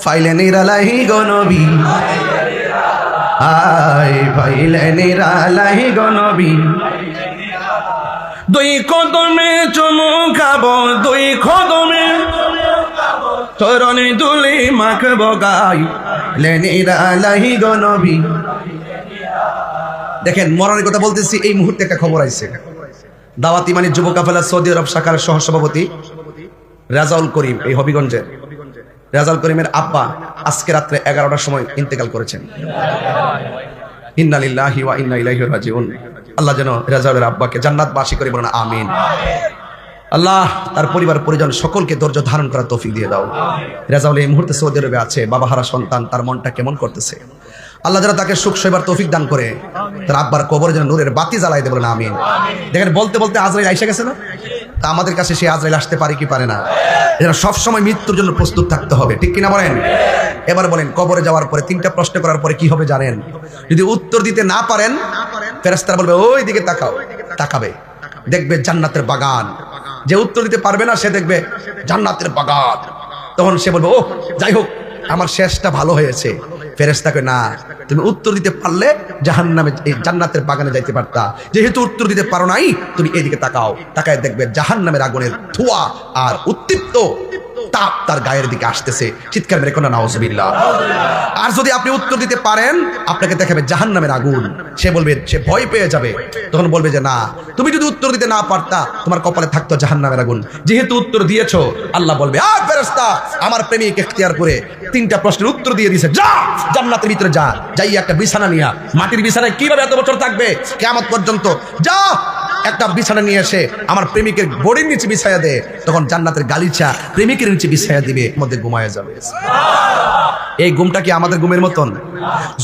ফাইলে নিরালাহি গো নবী, আয় ফাইলে নিরালাহি গো নবী। দুই কদমে চুমু খাবো, দুই কদমে চরণে দুলি মাখবো গাই, নিরালাহি গো নবী। দেখেন মরণের কথা বলতেছি, এই মুহূর্তে একটা খবর আইছে। দাওয়াত ইমানি যুব কাফেলা সৌদি আরব শাখার সহসভাপতি রাজাউল করিম, এই হবিগঞ্জের রাজাউল করিমের আব্বা আজকে রাত্রে 11টার সময় ইন্তেকাল করেছেন। ইন্না লিল্লাহি ওয়া ইন্না ইলাইহি রাজিউন। আল্লাহ যেন রাজাউলের আব্বাকে জান্নাতবাসী করে বলেন আমিন। আল্লাহ তার পরিবার পরিজন সকলকে ধৈর্য ধারণ করার তৌফিক দিয়ে দাও। রাজাউল এই মুহূর্তে সৌদি আরবে আছে, বাবা হারা সন্তান, তার মনটা কেমন করতেছে। আল্লাহ যেন তাকে সুখ সইবার তৌফিক দান করে, তার আব্বার কবরে যেন নূরের বাতি জ্বালাই দেয় বলেন আমিন। দেখেন বলতে বলতে আজরাইল আইসা গেছে না? তা আমাদের কাছে সে আজরাইল আসতে পারে কি পারে না? যেন সবসময় মৃত্যুর জন্য প্রস্তুত থাকতে হবে, ঠিক কিনা বলেন? এবার বলেন, কবরে যাওয়ার পরে 3টা প্রশ্ন করার পরে কি হবে জানেন? যদি উত্তর দিতে না পারেন, ফেরেশতারা বলবে ওই দিকে তাকাও, তাকাবে, দেখবে জান্নাতের বাগান। যে উত্তর দিতে পারবে না সে দেখবে জান্নাতের বাগান। তখন সে বলবে ও যাই হোক আমার শেষটা ভালো হয়েছে। ফেরেশতাকে না, তুমি উত্তর দিতে পারলে জাহান্নামে, এই জান্নাতের বাগানে যাইতে পারতা। যেহেতু উত্তর দিতে পারো নাই, তুমি এইদিকে তাকাও, তাকায় দেখবে জাহান্নামের আগুনের ধোঁয়া আর উত্তপ্ত তাপ তার গায়ের দিকে আসতেছে। চিৎকার মেরে কোনা নাউজুবিল্লাহ। আর যদি আপনি উত্তর দিতে পারেন, আপনাকে দেখাবে জাহান্নামের আগুন। সে বলবে, সে ভয় পেয়ে যাবে, তখন বলবে যে না, তুমি যদি উত্তর দিতে না পারতা, তোমার কপালে থাকতো জাহান্নামের আগুন। যেহেতু উত্তর দিয়েছো, আল্লাহ বলবে আ ফেরেশতা, আমার প্রেমিক ইখতিয়ার করে 3টা প্রশ্নের উত্তর দিয়ে দিয়েছে, যা জান্নাতের ভিতরে যা, যাই একটা বিছানা নিয়া। মাটির বিছানায় কিভাবে এত বছর থাকবে কিয়ামত পর্যন্ত? যা একটা বিছানা নিয়ে এসে আমার প্রেমিকের বডির নিচে বিছায়া দে। তখন জান্নাতের গালিচা প্রেমিকের নিচে বিছায়া দিবে, মধ্যে ঘুমায়া যাবে। এই ঘুমটা কি আমাদের ঘুমের মতন?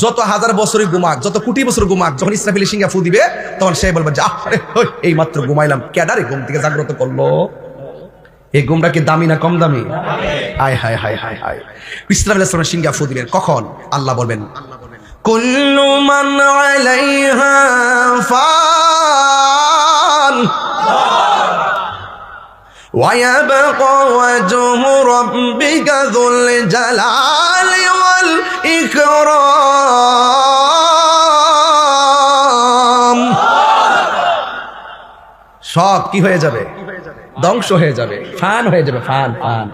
যত হাজার বছরই ঘুমাক, যত কোটি বছর ঘুমাক, যখন ইসরাফিল সিংহা ফু দিবে, তখন সে বলবে যা এই মাত্র ঘুমাইলাম, ক্যাডারে ঘুম থেকে জাগ্রত করলো। এই ঘুমটা কি দামি না কম দামি? হায় হায় হায় হায় হায়। ইসরাফিল ইসলামের সিংহা ফু দিবেন কখন? আল্লাহ বলবেন কুল্লু মান আলাইহা ফান ওয়া ইয়াবকা ওয়াজহু রাব্বিকা যুল জালালি ওয়াল ইকরাম। সব কি হয়ে যাবে? ধ্বংস হয়ে যাবে, ফান হয়ে যাবে, ফান ফান,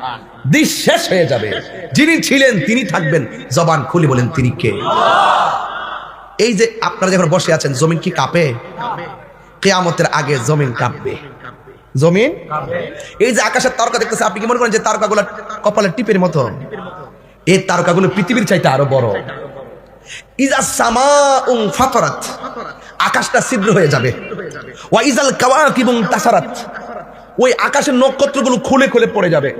দিশ শেষ হয়ে যাবে। যিনি ছিলেন তিনি থাকবেন, জবান খুলে বলেন তিনি কে? এই যে আপনারা যখন বসে আছেন, জমিন কি কাঁপে? কিয়ামতের আগে জমিন কাঁপবে, জমিন। এই যে আকাশের তারকা দেখতেছে, আপনি কি মনে করেন যে তারকাগুলো কপালের টিপের মতো? এই তারকাগুলো পৃথিবীর চাইতে আরো বড়। ইজা সামাউন ফাতারাত, আকাশটা ছিদ্র হয়ে যাবে। ওয়া ইজাল কাওয়াকিবুন তাসারাত, ওই আকাশের নক্ষত্রগুলো খুলে খুলে পড়ে যাবে।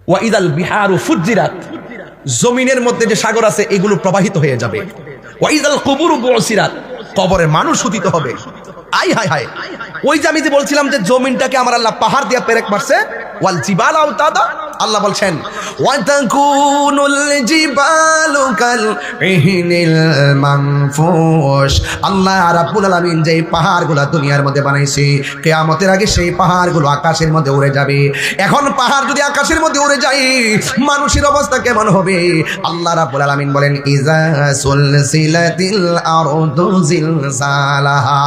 ওয়া ইদাল বিহারু ফুজ্জিরাত, জমিনের মধ্যে যে সাগর আছে এগুলো প্রবাহিত হয়ে যাবে। ওয়া ইদাল কুবুরু বুসিরাত, কবরে মানুষ উত্থিত হবে। আই হায় হায়। ওই যে আমি যে বলছিলাম যে জমিনটাকে আমার আল্লাহ পাহাড় দিয়ে পেরেক মারছে, ওয়াল জিবাল আওতাদা, আল্লাহ বলছেন ওয়া তাকুনুল জিবালু কাল ইহনিল মানফুশ। আল্লাহ রাব্বুল আলামিন যে পাহাড়গুলো দুনিয়ার মধ্যে বানাইছে, কিয়ামতের আগে সেই পাহাড়গুলো আকাশের মধ্যে উড়ে যাবে। এখন পাহাড় যদি আকাশের মধ্যে উড়ে যায়, মানুষের অবস্থা কেমন হবে? আল্লাহ রাব্বুল আলামিন বলেন ইজা সুলসিলাতিল আরদু জিলজালাহা,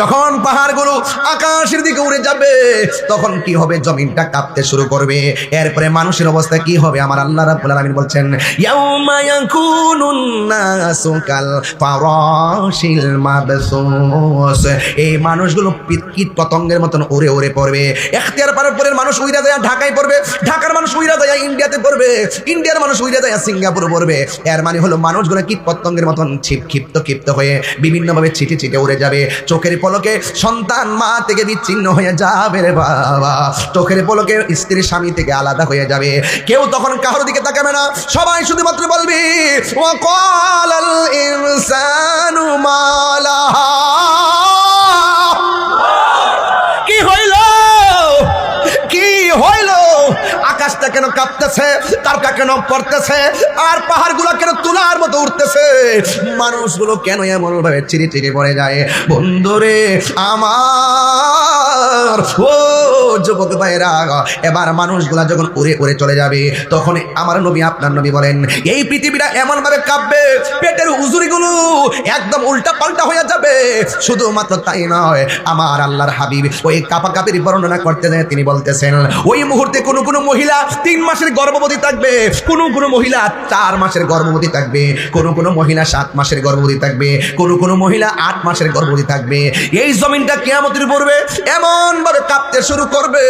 যখন পাহাড়গুলো আকাশের দিকে উড়ে যাবে, তখন কি হবে? জমিনটা কাঁপতে শুরু করবে। এরপরে মানুষের অবস্থা কি হবে? আমার আল্লাহ রাব্বুল আলামিন বলছেন ইয়াউমা ইয়াকুনুন নাসু কাল ফারাশিল মাবসুস, এই মানুষগুলো কীট পতঙ্গের মতন উড়ে উড়ে পড়বে। ইখতিয়ার পাওয়ার পরের মানুষ উইরা যায় ঢাকায় পড়বে, ঢাকার মানুষ উইরা যায় ইন্ডিয়াতে পড়বে, ইন্ডিয়ার মানুষ উইরা যায় সিঙ্গাপুর পড়বে। এর মানে হলো মানুষগুলো কীট পতঙ্গের মতন ক্ষিপ্ত হয়ে বিভিন্নভাবে ছিটে ছিটে উড়ে যাবে। চোখের পলকে সন্তান মা থেকে বিচ্ছিন্ন হয়ে যাবে রে বাবা, চোখের পলকে স্ত্রী স্বামী থেকে আলাদা হয়ে যাবে। কেউ তখন কারোর দিকে তাকাবে না, সবাই শুধুমাত্র বলবি ওয়া ক্বালাল ইনসানু মা লাহা, মাটিটা কেন কাঁপতেছে, তারকা কেন পড়তেছে, আর পাহাড়গুলো কেন তুলার মতো উঠতেছে, মানুষগুলো কেন এমন ভাবে চিড়ি চিড়ি পড়ে যায়। বন্ধুরে আমার, ও যুবক ভাইরা, এবার মানুষগুলা যখন উড়ে উড়ে চলে যাবে, তখন আমার নবী আপনার নবী বলেন এই পৃথিবীটা এমন ভাবে কাঁপবে, পেটের উজুরিগুলো একদম উল্টা পাল্টা হয়ে যাবে। শুধুমাত্র তাই নয়, আমার আল্লাহর হাবিব ওই কাঁপাকাপির বর্ণনা করতে যায়, তিনি বলতেছেন ওই মুহূর্তে কোনো কোনো মহিলা 3 মাসের গর্ভবতী থাকবে, কোনো কোনো মহিলা 4 মাসের গর্ভবতী থাকবে, কোনো কোনো মহিলা 7 মাসের গর্ভবতী থাকবে, কোনো কোনো মহিলা 8 মাসের গর্ভবতী থাকবে। এই জমিনটা কিয়ামতের পূর্বে এমন ভাবে কাঁপতে শুরু করবে,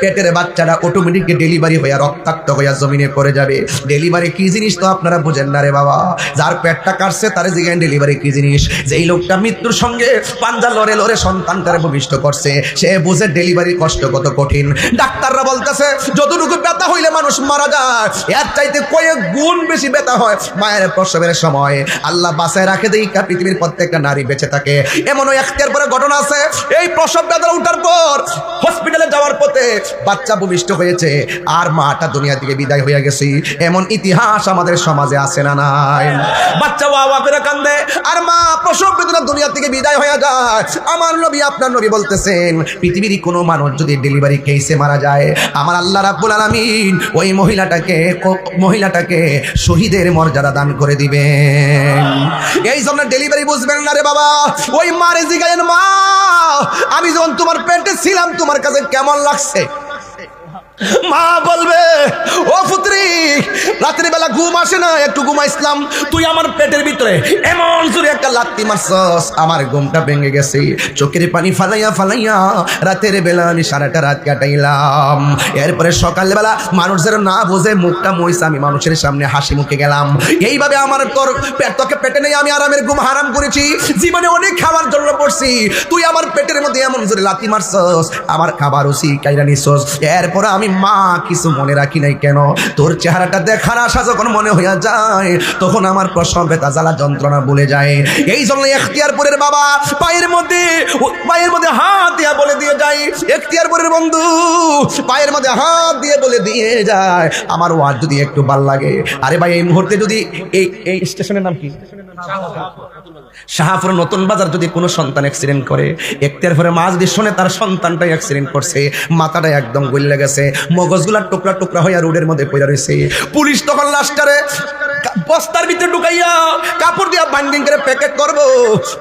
পেটের বাচ্চাটা অটোমেটিক ডেলিভারি হয়ে রক্তাক্ত হয়ে জমিনে পড়ে যাবে। ডেলিভারি কি জিনিস তো আপনারা বুঝেন না রে বাবা। যার পেটটা কাটছে তার জিজ্ঞাসা ডেলিভারি কি জিনিস। যেই লোকটা মৃত্যুর সঙ্গে পাঞ্জা লড়ে লড়ে সন্তানটারে ভূমিষ্ঠ করছে, সে বুঝে ডেলিভারি কষ্ট কত কঠিন। ডাক্তাররা বলতেছে যতটুকু ব্যথা হইলে মানুষ মারা যায়, এর চাইতে কয়েক গুণ বেশি ব্যথা হয় মায়ের প্রসবের সময়। আল্লাহ বাঁচায় রাখে দেই পৃথিবীর প্রত্যেকটা নারী বেঁচে থাকে। এমনও একটার পরে ঘটনা আছে, এই প্রসব ব্যথা উঠার পর হসপিটালে যাওয়ার পথে বাচ্চা ভূমিষ্ঠ হয়েছে আর মাটা দুনিয়া থেকে বিদায় হয়ে গেছে। এমন ইতিহাস আমাদের সমাজে আছে না নাই? বাচ্চা ওয়া করে কান্দে আর মা প্রসব বেদনা দুনিয়া থেকে বিদায় হয়ে যায়। আমার নবী আপনার নবী বলতেছেন পৃথিবীর কোনো মানুষ যদি ডেলিভারি কেসে মারা যায়, আমার আল্লাহ রাব্বুল আলামিন ওই মহিলাটাকে শহীদের মর্যাদা দান করে দিবেন। এই জন্য ডেলিভারি বুঝবেন না রে বাবা। ওই মারে জিগায়েন, মা আমি যখন তোমার পেটে ছিলাম তোমার কাছে কেমন লাগছে? মা বলবে ও পুত্রী, রাতের বেলা ঘুম আসে না, একটু ঘুমাইছিলাম, তুই আমার পেটের ভিতরে এমন জোরে একটা লাত্তি মারছস, আমার ঘুমটা ভেঙে গেছে। চোখের পানি ফালাইয়া ফালাইয়া রাতের বেলা আমি সারাটা রাত কাটাইলাম। এরপরে সকালবেলা মানুষ যেন না বোঝে মুখটা মইছে, আমি মানুষের সামনে হাসি মুখে গেলাম। এইভাবে আমার তোর তোকে পেটে নেই আমি আরামের ঘুম হারাম করেছি, জীবনে অনেক খাওয়ার জন্য পড়ছি, তুই আমার পেটের মধ্যে এমন জোরে লাত্তি মারছস, আমার খাবার ওসি কাইরা নিছস। এরপর আমি মা কিছু মনে রাখি নাই কেন, তোর চেহারাটা দেখার আশা যখন মনে হইয়া যায় তখন আমার প্রসব ব্যথা জ্বালা যন্ত্রণা ভুলে যায়। এই জন্য এখতিয়ারপুরের বাবা পায়ের মধ্যে হাত দিয়া বলে দিয়ে যায়, এখতিয়ারপুরের বন্ধু পায়ের মধ্যে হাত দিয়ে বলে দিয়ে যায়, আমার ওয়াজ যদি একটু ভাল লাগে, আরে ভাই এই মুহূর্তে যদি এই স্টেশনের নাম কি, শাহপুর নতুন বাজার, যদি কোনো সন্তান অ্যাক্সিডেন্ট করে, এখতিয়ারপুরে মা যদি শোনে তার সন্তানটাই অ্যাক্সিডেন্ট করছে, মাথাটা একদম গলে গেছে, মগজগুলা টুকরা টুকরা হইয়া রোডের মধ্যে পড়ে রয়েছে, পুলিশ তখন লাশটারে বস্তার ভিতরে ঢুকাইয়া কাপড় দিয়া বাইন্ডিং করে প্যাকেট করবো।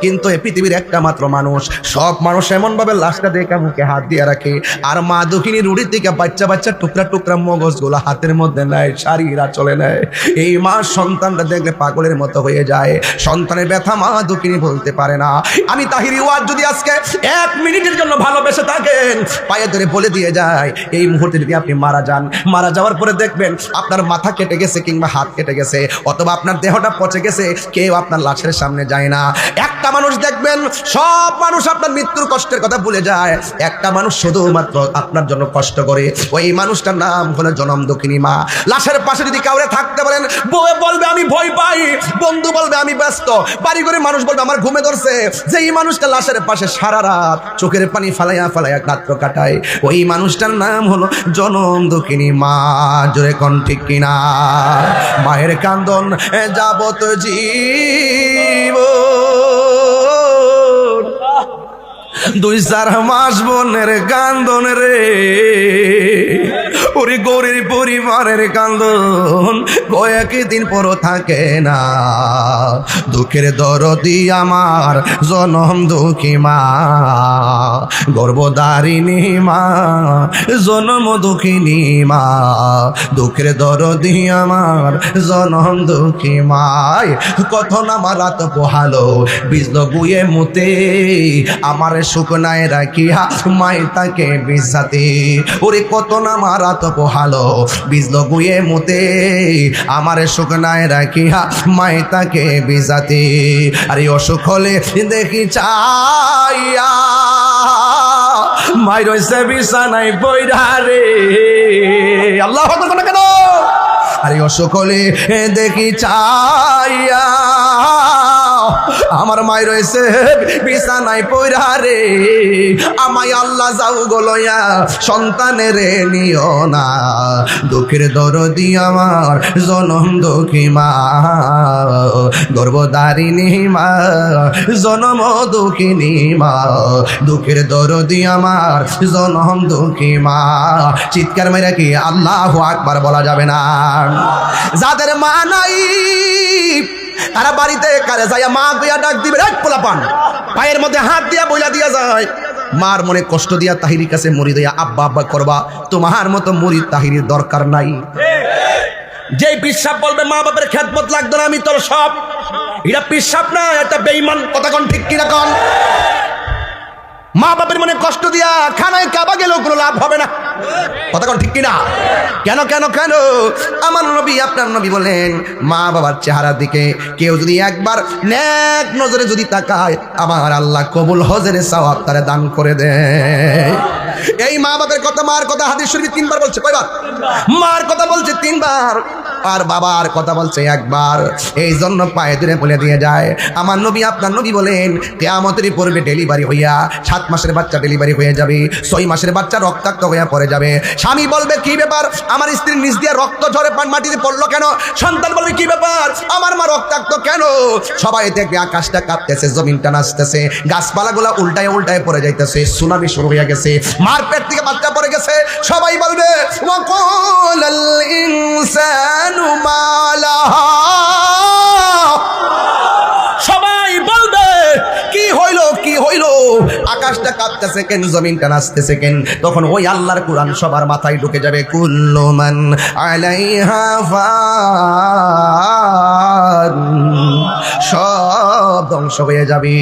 কিন্তু এই পৃথিবীর একটা মাত্র মানুষ, সব মানুষ এমন ভাবে লাশটা দেখে মুখে হাত দিয়ে রাখে, আর মা দুঃখিনী রুড়ির থেকে বাচ্চা বাচ্চা টুকরা টুকরা মগজগুলো হাতের মধ্যে নেয়, শাড়িরা চলে নেয়। এই মা সন্তানটা দেখলে পাগলের মতো হয়ে যায়, সন্তানের ব্যথা মা দুঃখিনী বলতে পারে না। আমি তাহিরি ওয়াজ যদি আজকে 1 মিনিটের জন্য ভালোবেসে থাকেন, পায়ে ধরে বলে দিয়ে যায়, এই মুহূর্তে যদি আপনি মারা যান, মারা যাওয়ার পরে দেখবেন আপনার মাথা কেটে গেছে কিংবা হাত কেটে গেছে অথবা আপনার দেহটা পচে গেছে, কেউ আপনার লাশের সামনে যায় না। একটা মানুষ দেখবেন, সব মানুষ আপনার মৃত্যুর কষ্টের কথা ভুলে যায়, একটা মানুষ শুধুমাত্র আপনার জন্য কষ্ট করে, ওই মানুষটার নাম হলো জনম দুঃখিনী মা। লাশের পাশে যদি কাউরে থাকতে পারেন, বউ বলবে আমি ভয় পাই, বন্ধু বলবে আমি ব্যস্ত, বাড়ি করে মানুষ বলবে আমার ঘুমে ধরছে। যেই মানুষটা লাশের পাশে সারা রাত চোখের পানি ফালাইয়া ফালাইয়া রাত্র কাটায়, ওই মানুষটার নাম হলো জনম দুঃখিনী মা। জোরে কোন ঠিক কিনা? মায়ের কান্দন যাবত জীব, 2-4 মাস বোনের কান্দন রে, ওরে গরিব পরিবারের কান্দন কয়েকদিন পর থাকে না। দুঃখের দরদি আমার জনম দুঃখী মা, গর্ভধারিণী মা, জনম দুঃখিনী মা, দুঃখের দরদি আমার জনম দুঃখী মায়। কত না মারাত পোহালো বিজল গুয়ে মুতে, আমার শুকনায় রাখিয়া মাই তাকে বিছাতে, ওরে কত না মারাত পোহালো বিজল গুয়ে মুতে, আমার শুকনায় রাখিয়া মাই তাকে বিছাতে। আরে অসুখ হলে দেখি চাইয়া মাই রয়েছে বিছানায় পইড়া রে, আল্লাহ কেন? আরে অসুখ হলে দেখি চাইয়া আমার মাই রয়েছে বিছানায় পইরা রে, আমায় আল্লাহ যাও গলয়া সন্তানের নিও না, দুঃখের দরদি আমার জনম দুঃখী মা, গর্ভধারিণী মা, জনম দুঃখিনী মা, দুঃখের দরদি আমার জনম দুঃখী মা। চিৎকার মেরে কি আল্লাহু আকবার বলা যাবে না? যাদের মা নাই তারা বাড়িতে কারে যায় মা গিয়া ডাক দিবে, এক পোলাপান পায়ের মধ্যে হাত দিয়া বইলা দিয়া যায়, মার মনে কষ্ট দিয়া তাহিরির কাছে মুড়ি দিয়া আব্বা আব্বা করবা, তোমার মতো মুড়ি তাহিরির দরকার নাই। যে পিসাব বলবে মা বাপের খেদমত লাগতো না, আমি তোর সব, এটা পিসাব না, এটা বেঈমান। কথা কোন ঠিক কিনা কোন? মা বাপের মনে কষ্ট দিয়া খানায় কাবা গেলেও কোনো লাভ হবে না। কথা কোন ঠিক কিনা? কেন কেন কেন? আমার নবী আপনার নবী বলেন, মা বাবার চেহারার দিকে কেউ যদি একবার নেক নজরে যদি তাকায়, আমার আল্লাহ কবুল হজের সওয়াব তারে দান করে দেয়। এই মা বাপের কথা, মার কথা হাদিস শরীফে 3 বার বলছে। কয়বার? মার কথা বলছে 3 বার, আর বাবার কথা বলছে 1 বার। এই জন্য পায়ে ধরে বলে দিয়ে যায় আমার নবী আপনার নবী বলেন, কিয়ামতের পূর্বে ডেলিভারি হইয়া 7 মাসের বাচ্চা ডেলিভারি হয়ে যাবে, 6 মাসের বাচ্চা রক্তাক্ত হইয়া পড়ে যাবে। স্বামী বলবে কি ব্যাপার, আমার স্ত্রীর নিচ দিয়ে রক্ত ঝরে মাটিতে পড়লো কেন? সন্তান বলবে কি ব্যাপার, আমার মা রক্তাক্ত কেন? সবাই দেখবে আকাশটা কাঁপতেছে, জমিনটা নাচতেছে, গাছপালাগুলা উল্টায় উল্টায় পড়ে যাইতেছে, সুনামি শুরু হয়ে গেছে, মার পেট থেকে বাচ্চা পড়ে গেছে। সবাই বলবে ওয়াকালাল ইনসানু মা লাহা, সবাই বলবে কি হইল কি হইল, আকাশটা কাঁপতেছে কেন, জমিনটা নাচতেছে কেন? তখন ওই আল্লাহর কোরআন সবার মাথায় ঢুকে যাবে, কুল্লু মান আলাইহা ফান, সব ধ্বংস হয়ে যাবে,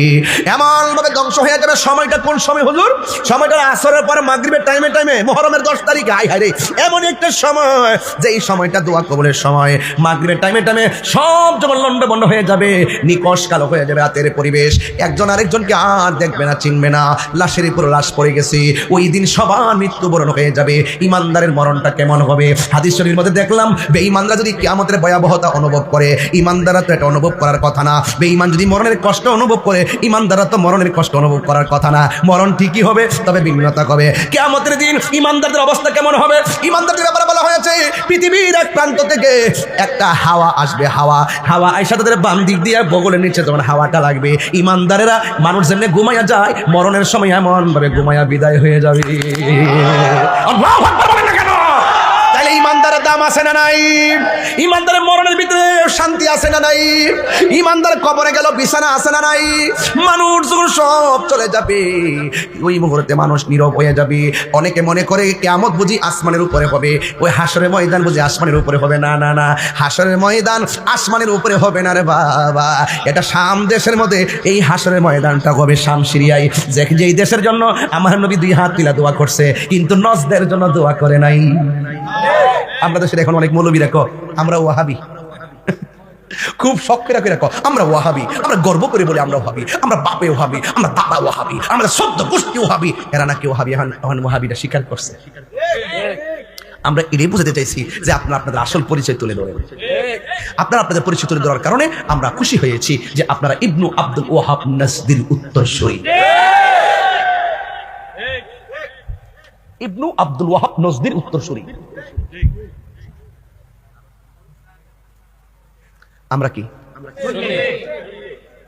এমন ভাবে ধ্বংস হয়ে যাবে। সময়টা কোন সময় হুজুর? সময়টা আসরের পরে মাগরিবের টাইমে টাইমে, মুহররমের 10 তারিখ। হায় হায় রে, এমন একটা সময় যে এই সময়টা দোয়া কবুলের সময়। মাগরিবের টাইমে টাইমে সব যখন লন্ডভন্ড হয়ে যাবে, নিকশ কালো হয়ে যাবে রাতের পরিবেশ, একজন আরেকজনকে আর দেখবে না, চিনবে না, লাশের উপর লাশ পড়ে গেছে। ওই দিন সবার মৃত্যুবরণ হয়ে যাবে। ইমানদারের মরণটা কেমন হবে? হাদিস শরীফের মধ্যে দেখলাম, বেঈমানরা যদি কিয়ামতের ভয়াবহতা অনুভব করে, ইমানদাররা তো এটা অনুভব করার কথা না। বেঈমান যদি মরণের কষ্ট অনুভব করে, ইমানদাররা তো মরণের কষ্ট অনুভব করার কথা না। মরণ ঠিকই হবে, তবে ভিন্নতা হবে। কিয়ামতের দিন ইমানদারদের অবস্থা কেমন হবে? ইমানদারদের ব্যাপারে বলা হয়েছে, পৃথিবীর এক প্রান্ত থেকে একটা হাওয়া আসবে, হাওয়া আইসা তাদের বাম দিক দিয়ে বগলের নিচে যখন হাওয়াটা লাগবে, ইমানদারেরা মানুষ যেমনি ঘুমাইয়া যায়, মরণের সময় এমন ভাবে ঘুমাইয়া বিদায় হয়ে যাবে। আল্লাহু আকবার বলেন না কেন? তাহলে ইমানদারের দাম আছে না নাই? ইমানদারের মরণের ভিতরে শান্তি আছে না নাই? ইমানদার কবরে গেল বিছানা আছে না নাই? মানুষ যখন সব চলে যাবে, ওই মুহূর্তে মানুষ নীরব হয়ে যাবে। অনেকে মনে করে কিয়ামত বুঝি আসমানের উপরে হবে, ওই হাসরের ময়দান বুঝি আসমানের উপরে হবে। না না না, হাসরের ময়দান আসমানের উপরে হবে না রে বাবা। এটা শাম দেশের মধ্যে এই হাসরের ময়দানটা হবে, শাম সিরিয়ায়, যেই দেশের জন্য আমার নবী 2 হাত তুলে দোয়া করছে, কিন্তু নজদের জন্য দোয়া করে নাই। আমরা দেশের এখন অনেক মৌলবী রাখো আমরা ওয়াহাবি, খুব শখ করে রাখো আমরা ওয়াহাবি, আমরা গর্ব করে বলি আমরা ওয়াহাবি, আমরা বাপে ওয়াহাবি, আমরা দাদা ওয়াহাবি, আমরা সদ্য গোষ্ঠী ওয়াহাবি। এরা নাকি ওয়াহাবি, এখন ওয়াহাবিটা স্বীকার করছে। আমরা এটাই বুঝাতে চাইছি যে আপনারা আপনাদের আসল পরিচয় তুলে ধরেন। আপনারা আপনাদের পরিচয় তুলে ধরার কারণে আমরা খুশি হয়েছি যে আপনারা ইবনু আব্দুল ওয়াহাব নজদির উত্তরসূরি। ইবনু আব্দুল ওয়াহাব নজদির উত্তরসূরি। আমরা কি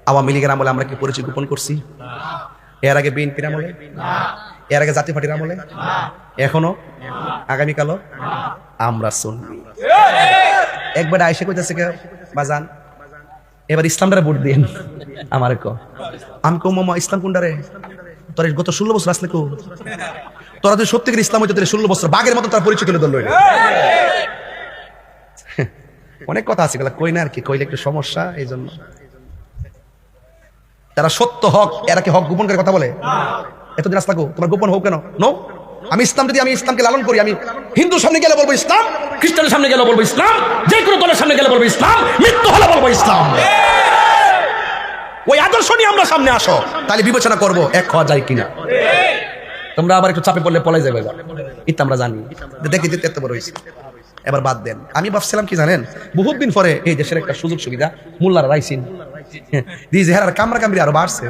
আওয়ামী লীগের আমলে আমরা কি পরিচয় গোপন করছি? এর আগে বিএনপির আমলে, এর আগে জাতীয় পার্টির আমলে, এখনো, আগামীকালও আমরা শুনবি। একবার আয়েশা কইতাছে কে বাজান, এবার ইসলামটারে ভোট দিন। আমার আমি কো মামা ইসলাম কোনটারে? তোর গত 16 বছর আসলে কো, তোরা যদি সত্যিকার ইসলাম হইতে 16 বছর বাঘের মতো তার পরিচয় তুলে ধরলো। অনেক কথা আছে, কই না আর কি, কইলে একটু সমস্যা। এই জন্য তারা সত্য হক, এরা কি হক গোপন করে কথা বলে? এতদিন আসলে তোমার গোপন হোক কেন? নো, আমি ইসলাম যদি আমি ইসলামকে লালন করি, আমি হিন্দুর সামনে গেলে বলবো ইসলাম, খ্রিস্টানের সামনে গেলে বলবো ইসলাম, যে কোনো দলের সামনে গেলে বলবো ইসলাম, মৃত্যু হলে বলবো ইসলাম। ওই আদর্শ নিয়ে আমরা সামনে আসো, তাহলে বিবেচনা করবো এক হওয়া যায় কিনা। তোমরা আবার একটু চাপে পড়লে পলাই যাবে, এটা আমরা জানি। দেখি যেতে এত বড় হয়েছে, এবার বাদ দেন। আমি ভাবছিলাম কি জানেন, বহুত দিন পরে এই দেশের একটা সুযোগ সুবিধা মোল্লারা রাইসিন দিয়েছে হ্যাঁ কামরা কামড়ি আরো বাড়ছে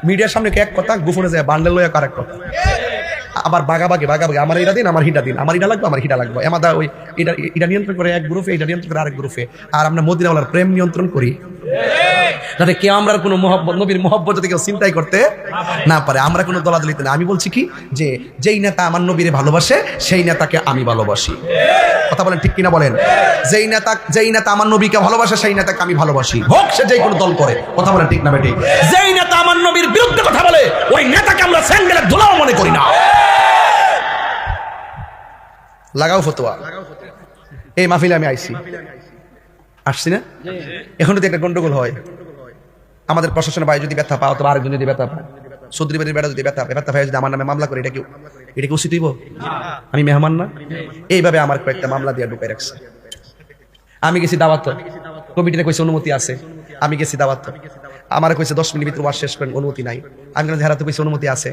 মিডিয়ার সামনে এক কথা গোপনে যায় বান্ডেল লয়ে আর এক কথা আবার বাগাবাগি আমার এটা দিন আমার হিটা দিন আমার এটা লাগবে আমার হিটা লাগবে আমাদের ওই এটা নিয়ন্ত্রণ করে এক গ্রুপে এটা নিয়ন্ত্রণ করে আরেক গ্রুপে আর আমরা মদিনাওয়ালার প্রেম নিয়ন্ত্রণ করি যাতে কেউ আমরা কোনো মহব্বত নবীর মহব্বত যদি কেউ চিন্তাই করতে না পারে আমরা কোনো দলাদলিতে না আমি বলছি কি যে যেই নেতা আমার নবীরে ভালোবাসে সেই নেতাকে আমি ভালোবাসি কথা বলেন ঠিক কিনা বলেন যেই নেতা আমার নবীকে ভালোবাসে সেই নেতাকে আমি ভালোবাসি হোক সে যেই কোনো দল করে কথা বলেন ঠিক না বেটি যেই নেতা আমার নবীর বিরুদ্ধে কথা বলে ওই নেতাকে আমরা স্যান্ডেলের ধুলাও মনে করি না লাগাও ফতোয়া এই মাহফিলে আমি আসছি না এখন যদি একটা গন্ডগোল হয় আমাদের প্রশাসনের বাইরে যদি ব্যথা পাও অথবা আরেকজন যদি ব্যথা পায় সৌদি বাড়ির বেড়া যদি ব্যথা পায় যদি আমার নামে মামলা করে এটা কি উচিত হইব আমি মেহমান না এইভাবে আমার কয়েকটা মামলা দিয়ে ঢুকাই রাখছে আমি গেছি দাওয়াত কমিটিতে কইছে অনুমতি আছে আমি গেছি দাওয়াত আমার কইছে 10 মিনিট ভিতরে ওয়াজ শেষ করেন অনুমতি নাই আমি হারাতে কইছে অনুমতি আছে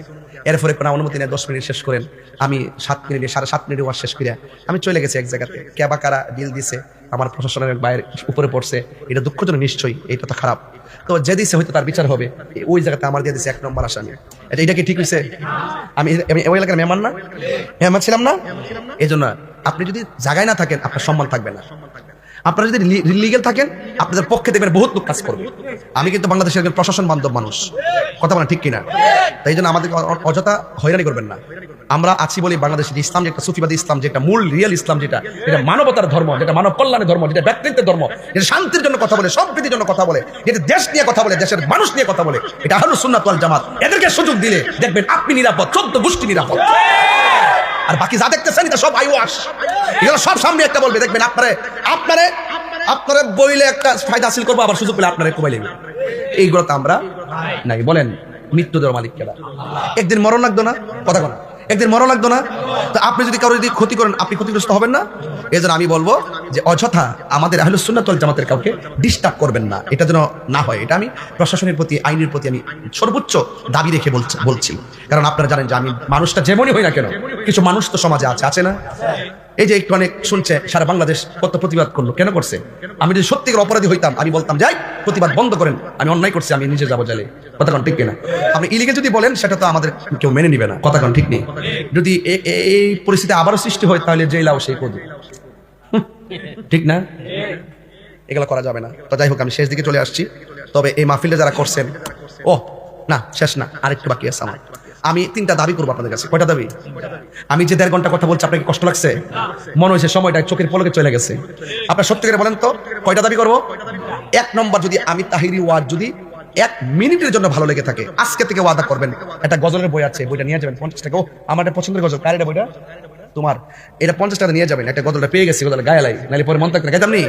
এরপরে কোনো অনুমতি নেই 10 মিনিট শেষ করেন আমি 7 মিনিটে 7.5 মিনিটে ওয়াজ শেষ করে আমি চলে গেছি এক জায়গাতে কেবা কারা বিল দিছে আমার প্রশাসনের বাইরের উপরে পড়ছে এটা দুঃখজনক নিশ্চয়ই এটা তো খারাপ তো যে দিছে হয়তো তার বিচার হবে ওই জায়গাতে আমার দিয়ে দিছে 1 নম্বর আসামি এটা কি ঠিক হইছে আমি ওই এলাকার মেহমান না মেহমান ছিলাম না এজন্য আপনি যদি জায়গায় না থাকেন আপনার সম্মান থাকবে না আপনারা যদি লিগ্যাল থাকেন আপনাদের পক্ষে দেখবেন বহুত লোক কাজ করবে আমি কিন্তু বাংলাদেশের একজন প্রশাসন বান্ধব মানুষ কথা বলেন ঠিক কিনা তাই জন্য আমাদের অযথা হয়রানি করবেন না আমরা আছি বলি বাংলাদেশের ইসলাম যে একটা সুফিবাদী ইসলাম যেটা মূল রিয়েল ইসলাম যেটা মানবতার ধর্ম যেটা মানব কল্যাণের ধর্ম যেটা ব্যক্তিত্বের ধর্ম যেটা শান্তির জন্য কথা বলে সম্প্রীতির জন্য কথা বলে যেটা দেশ নিয়ে কথা বলে দেশের মানুষ নিয়ে কথা বলে এটা আহলুস সুন্নাত ওয়াল জামাত এদেরকে সুযোগ দিলে দেখবেন আপনি নিরাপদ 14 গোষ্ঠী নিরাপদ আর বাকি যা দেখতেছেন এটা সব আইওয়াস এগুলো সব সামনে একটা বলবে দেখবেন আপনারে বইলে একটা ফায়দা হাসিল করবো আবার সুযোগ পেলে আপনারা কমাই নেবেন এইগুলো তো আমরা নাই বলেন মৃত্যু দেওয়ার মালিক কেডা একদিন মরণ লাগতো না কথা বলেন একদিন মরণ লাগতো না তো আপনি যদি কারো যদি ক্ষতি করেন আপনি ক্ষতিগ্রস্ত হবেন না এই জন্য আমি বলবো যে অযথা আমাদের আহলুস সুন্নাত ওয়াল জামাতের কাউকে ডিস্টার্ব করবেন না এটা যেন না হয় এটা আমি প্রশাসনের প্রতি আইনের প্রতি আমি সর্বোচ্চ দাবি রেখে বলছি কারণ আপনারা জানেন যে আমি মানুষটা যেমনই হই না কেন কিছু মানুষ তো সমাজে আছে না এই যে একটু অনেক শুনছে সারা বাংলাদেশ কত প্রতিবাদ করলো কেন করছে আমি যদি সত্যিকার অপরাধী হইতাম আমি বলতাম যাই প্রতিবাদ বন্ধ করেন আমি অন্যায় করছি আমি নিজে যাবো জেলে কথা কোন ঠিক কিনা আপনি ইলিগেল যদি বলেন সেটা তো আমাদের কেউ মেনে নিবে না কথা কোন ঠিক নেই যদি এই পরিস্থিতি আবারও সৃষ্টি হয় তাহলে জেলাও সেই কদু ঠিক না এগুলো করা যাবে না তো যাই হোক আমি শেষ দিকে চলে আসছি তবে এই মাহফিলটা যারা করছেন ও না শেষ না আরেকটু বাকি আছে আমার আমি 3টা দাবি করবো আপনাদের কাছে কয়টা দাবি আমি যে 1.5 ঘন্টা কথা বলছি আপনাকে কষ্ট লাগছে মনে হয়েছে সময়টা চোখের পলকে চলে গেছে আপনার সত্যি করে বলেন তো কয়টা দাবি করবো 1 নম্বর যদি আমি তাহিরি ওয়াজ যদি 1 মিনিটের জন্য ভালো লেগে থাকে আজকে থেকে ওয়াদা করবেন একটা গজলের বই আছে বইটা নিয়ে যাবেন 50 টাকা ও আমার একটা পছন্দের গজল কার এটা বইটা তোমার এটা 50 টাকা নিয়ে যাবেন একটা গজলটা পেয়ে গেছি গজল গায়ে লাই নাহলে পরে মন থাকতে গাইতাম নি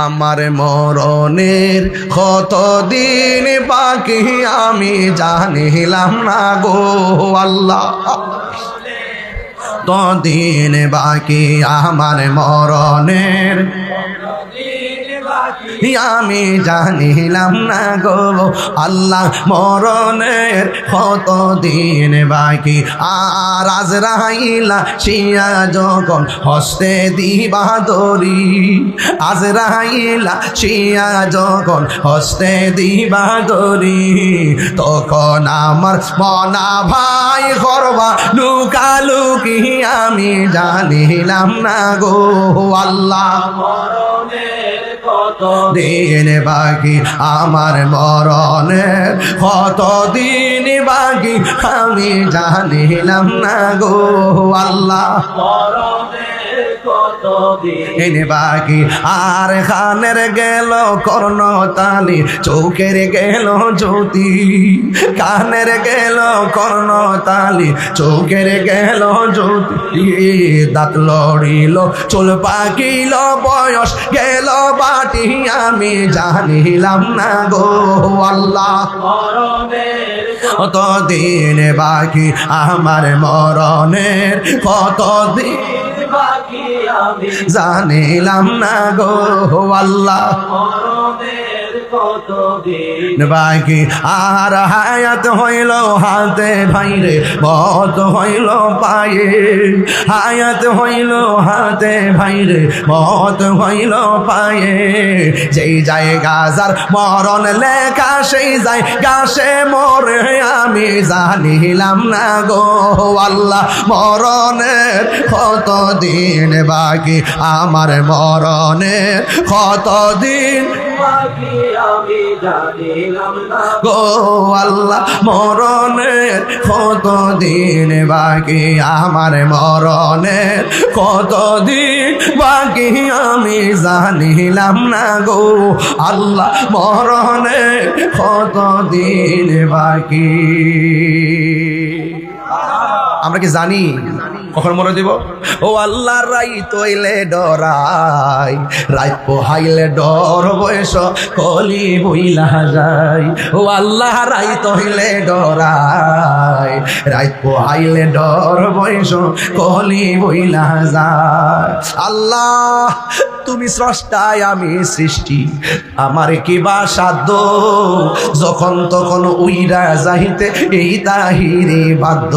আমার মরণের কতদিন বাকি আমি জানিলাম না গো আল্লাহ ততদিন বাকি আমার মরণের আমি জানিলাম না গো আল্লাহ মরণের কতদিন বাকি আর আজরাইলা শিয়া যখন হস্তে দিবা দরি আজরাইলা শিয়া যখন হস্তে দিবা দরি তখন আমার মনা ভাই করবা লুকালুকি আমি জানিলাম না গো আল্লাহ দিন বাকি আমার মরণের কতদিন বাকি আমি জানিলাম না গো আল্লাহ দিন বাকি আর খানের গেল কর্ণ তালি চৌকের গেল জ্যোতি কানের গেল কর্ণ তালি চৌকের গেল জ্যোতি দাঁত লড়িল চুল পাকিল বয়স গেল বাটি আমি জানিলাম না গো আল্লাহ কতদিন বাকি আমার মরণের কতদিন জানিলাম না গো আল্লাহ বাকি আর হায়াত হইল হাতে ভাইরে মত হইল পায়ে হায়াত হইল হাতে ভাইরে মত হইল পায়ে যেই জায়গা যার মরণ লেখা সেই জায়গা সে মরে আমি জানিলাম না গো আল্লাহ মরণের কত দিন বাকি আমার মরণের কত দিন গো আল্লাহ মরণের কত দিন বাকি আমার মরণের কত দিন বাকি আমি জানিলাম না গো আল্লাহ মরণের কত দিন বাকি আমরা কি জানি কখন মরে দিব ও আল্লাহ রাই তৈলে ডরাই রাই পোহাইলে ডর বয়স কলি বইলা যায় ও আল্লাহ রাই তৈলে ডরাই রাই পোহাইলে ডর বয়স কলি বইলা যায় আল্লাহ তুমি স্রষ্টায় আমি সৃষ্টি আমার কি বা সাধ্য যখন তখন উইরা যাইতে এই তাহিরে বাধ্য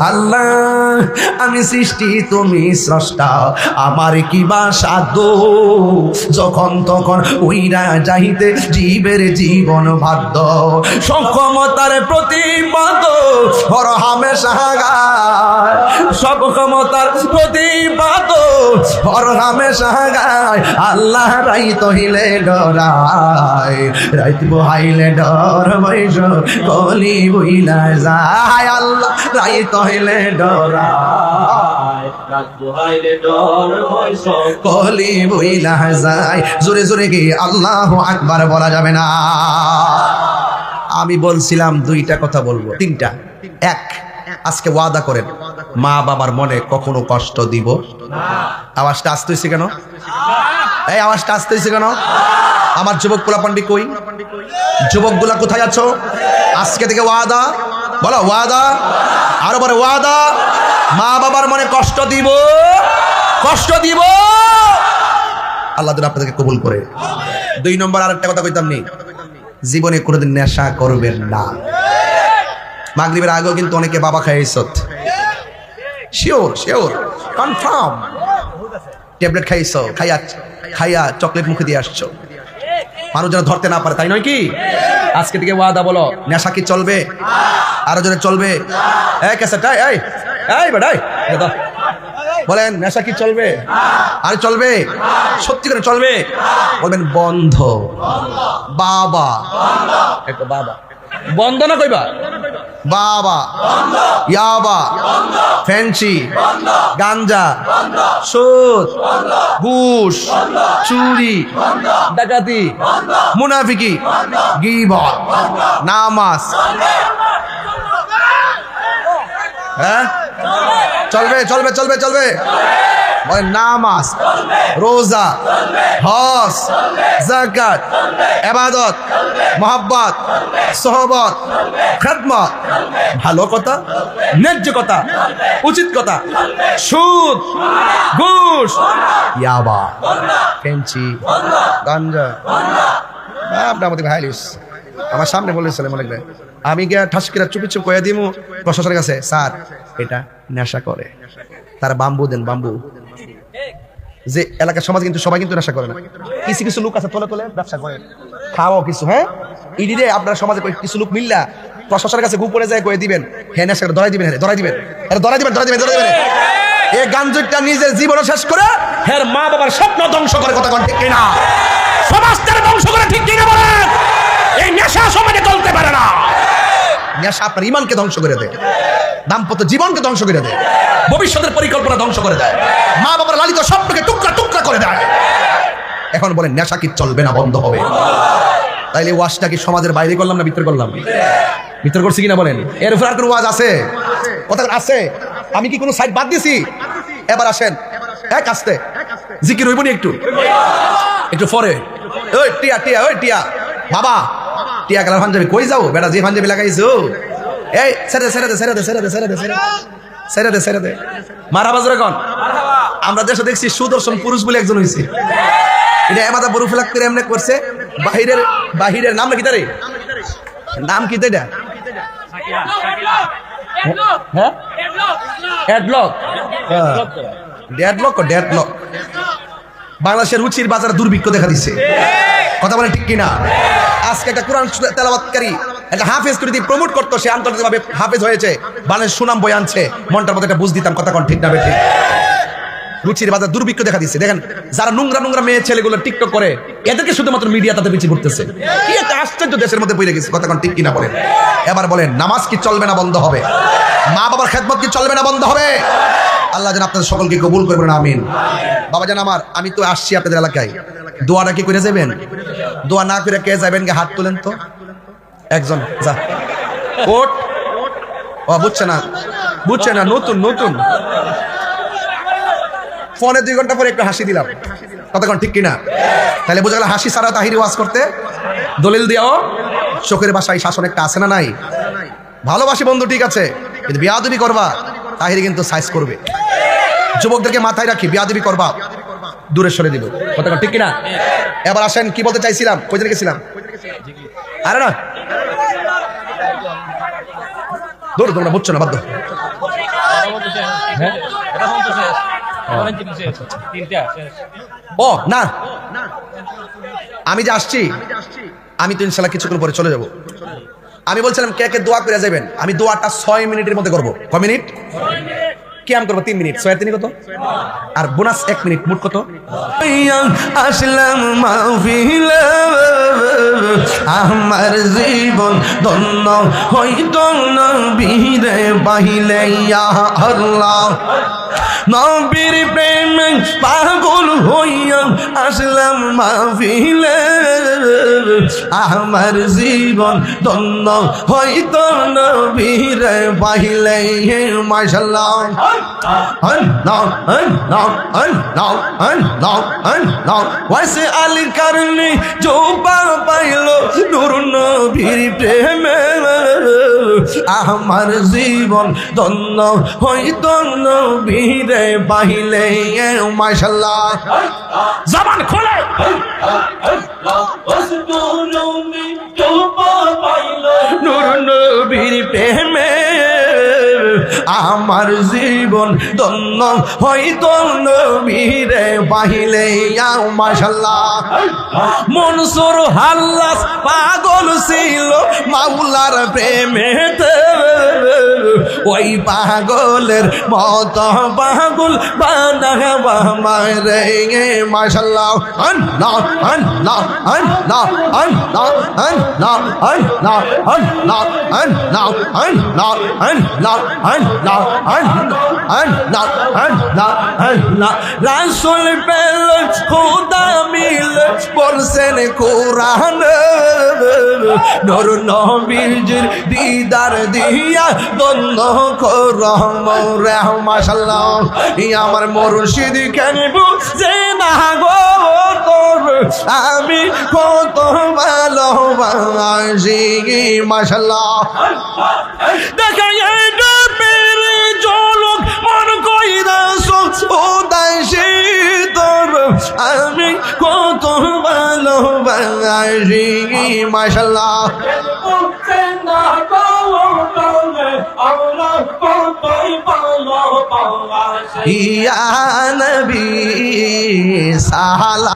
আল্লাহ আমি সৃষ্টি তুমি স্রষ্টা আমার কি বা সাধ্য যখন তখন উইরা যাইতে জীবের জীবন বাধ্য সক্ষমতার প্রতিবাদ হর হামেশা গায় সব ক্ষমতার প্রতিবাদ হর হামেশা গায় আল্লাহ রাই তহিলে ডরায় রাইত বহাইলে ডর বৈশ কলি বইলা যায় আল্লাহ রাই তহিলে ডরায় রাত বহাইলে ডর বৈশ কলি বইলা যায় জোরে জোরে কি আল্লাহু আকবার বলা যাবে না আমি বলছিলাম দুইটা কথা বলবো তিনটা এক আজকে ওয়াদা করেন মা বাবার মনে কখনো কষ্ট দিব আওয়াজটা আসতে হয়েছে কেন এই আওয়াজটা আসতে হয়েছে কেন আমার যুবক পোলাপান্ডি কই যুবকগুলা কোথায় আছো আজকে থেকে ওয়াদা বলো ওয়াদা আরো বলে ওয়াদা মা বাবার মনে কষ্ট দিব আল্লাহ যেন আপনাদেরকে কবুল করে 2 নম্বর আরেকটা কথা কইতাম নি জীবনে কোনোদিন নেশা করবেন না মাগরিবের আগেও কিন্তু অনেকে বাবা খাইছত শিওর কনফার্ম ট্যাবলেট খাইছো খাইয়া চকলেট মুখে দিয়ে আসছো মানুষ যেন ধরতে না পারে তাই নয় কি আজকে থেকে ওয়াদা বলো নেশা কি চলবে আরো জোরে চলবে বলেন নেশা কি চলবে আর চলবে সত্যি করে চলবে বলবেন বন্ধ বাবা একটা বাবা বন্ধ না কইবা বাবা ইয়াবা ফ্যান্সি গাঞ্জা সুদ ঘুষ চুরি ডাকাতি মুনাফিকি গীবত নামাজ হ্যাঁ চলবে বলেন নামাজ রোজা হজ যাকাত ইবাদত মহব্বত সোহবত খিদমত ভালো কথা ন্যায্য কথা উচিত কথা সুদ ঘুষ ইয়াবা ফেন্সি গাঞ্জা আপনার মধ্যে ভাইলিস আমার সামনে বলেছিলেন মনে ভাই আমি গিয়া ঠাসকিরা চুপি চুপ কয়ে দিমু প্রশাসনের কাছে স্যার এটা নেশা করে তার বাম্বু দেন বাম্বু যে এলাকার সমাজ কিন্তু সবাই কিন্তু নেশা করে না কিছু লোক আছে তোলে ব্যবসা করে খাওয়াও কিছু হ্যাঁ ইডিরে আপনার সমাজে কিছু লোক মিল্লা প্রশাসনের কাছে গুপরে যায় কয়ে দিবেন হ্যাঁ নেশা করে ধরাই দিবেন এই গাঞ্জুরটা নিজের জীবন শেষ করে হ্যাঁ মা বাবার স্বপ্ন ধ্বংস করে কথা কোন ঠিক কিনা সমাজটাকে ধ্বংস করে ঠিক কিনা বলেন এই নেশা সমাজে চলতে পারে না নেশা আপনার ইমানকে ধ্বংস করে দেয় দাম্পত্য জীবনকে ধ্বংস করে দেয় ভবিষ্যতের পরিকল্পনা ধ্বংস করে দেয় মা বাবার লালিত স্বপ্নকে টুকরা করে দেয় এখন বলেন নেশা কি চলবে না বন্ধ হবে তাইলে ওয়াজটা কি সমাজের বাইরে করলাম না ভিতর করলাম ভিতর করছি কিনা বলেন এর উপর আর কোনো ওয়াজ আছে কথা আছে আমি কি কোনো সাইড বাদ দিছি এবার আসেন এক আস্তে জিকির হইব নি একটু পরে ওই টিয়া বাবা টিয়া কালার পাঞ্জাবি কই যাও বেটা যে পাঞ্জাবি লাগাইছো এই ছেড়ে দে মারা বাজারে কোন আমরা দেশে দেখছি সুদর্শন পুরুষ বলে একজন হইছে এটা এমাদা বরু ফেলাক করে এমনি করছে। বাহিরের নাম নাকি তারে নাম কি এটা? হ্যাঁ ডেডলক। ডেডলক বাংলাদেশের রুচির বাজারে দুর্ভিক্ষ দেখা দিচ্ছে। কথা বলে ঠিক কিনা? আজকে একটা কোরআন তেলাওয়াতকারী একটা হাফেজ করে দিয়ে প্রমোট করতো, সে আন্তর্জাতিকভাবে হাফেজ হয়েছে, বাংলাদেশের সুনাম বই আনছে, মনটার মধ্যে একটা বুঝ দিতাম। কথা কোন ঠিক না বেঠিক? রুচির বাজার দুর্ভিক্ষ দেখা দিচ্ছে। দেখেন যারা নোংরা মেয়ে ছেলেগুলো টিকটক করে, এদেরকে শুধুমাত্র মিডিয়া তাদের পিছিয়ে ঘুরতেছে। কি একটা আশ্চর্য দেশের মধ্যে পড়ে গেছে। কথা কোন ঠিক কিনা বলেন? এবার বলেন, নামাজ কি চলবে না বন্ধ হবে? মা বাবার খেদমত কি চলবে না বন্ধ হবে? আল্লাহ যেন আপনাদের সকলকে কবুল করবেন, আমিন। বাবা জান আমার, আমি তো আসছি আপনাদের এলাকায়, দোয়াটা কি করে যাবেন? দোয়া না করে কে যাবেন? হাত তোলেন তো একজন। যা ওট। ও বুঝছে না, নতুন ফোনে 2 ঘন্টা পরে একটু হাসি দিলাম। কতক্ষণ ঠিক কিনা? তাহলে বোঝা গেল হাসি সারা তাহিরি ওয়াজ করতে দলিল দিয়াও চোখের ভাষায় শাসন একটা আছে না নাই? ভালোবাসি বন্ধু ঠিক আছে, কিন্তু বিয়াদবি করবা তাহিরি কিন্তু সাইজ করবে। যুবকদেরকে মাথায় রাখি, বিয়াদবি করবা দূরে সরে দিব। কতক্ষণ ঠিক কিনা? এবার আসেন, কি বলতে চাইছিলাম, কই দিকে গেছিলাম? আরে না দূর, তোমরা বুঝছো না, বাধ্য। ও না, আমি যে আসছি, আমি তো ইনশাল্লাহ কিছুক্ষণ পরে চলে যাব। আমি বলছিলাম কে কে দোয়া করে যাবেন। আমি দোয়াটা 6 মিনিটের মধ্যে করবো। কয় মিনিট? কিয়াম করবো 3 মিনিট। 6 আর 3 কত? আর বোনাস 1 মিনিট। মোট কত? আসলাম মাহফিলে আমার জীবন ধন্য হইতো নবীরে বাহিলে ইয়া আল্লাহ। নবীর প্রেমে পাগল হইয়া আসলাম মাহফিলে আমার জীবন ধন্য হইতো নবীরে বাহিলে মাশাআল্লাহ। ওয়াইসে আলীর কারণে জোপা পাইল নূর নবীর প্রেমে আমার জীবন ধন্য হইতো নবীরে বাহিলে মাশাআল্লাহ। জবান খোলে। নূর নবীর প্রেমে আমার জীবন ধন্য হইতো নবীরে বাহিলে মাশাআল্লাহ। মনসুর হাল্লাস পাগল ছিল মাওলার প্রেমেতে, ওই পাগলের মত পাগল বানাবা মারে মাশাআল্লাহ। আল্লাহ আল্লাহ আল্লাহ আল্লাহ আল্লাহ আল্লাহ আল্লাহ আল্লাহ আল্লাহ আল্লাহ আল্লাহ আল্লাহ আল্লাহ আল্লাহ। রাসূল পেল খোদা মিল বলছেন কোরআন, নূর নবীর দিদার দিয়া দন্ন করমরে মাশাআল্লাহ। আমার মুর্শিদ কেন বুঝে না গো তোর আমি কত ভালোবাসি মাশাআল্লাহ। দেখা পেরে জলক মন কইরাছো উদাসী তোর আমি কত ভালোবাসি মাশাআল্লাহ। ইয়া নবী সালাম।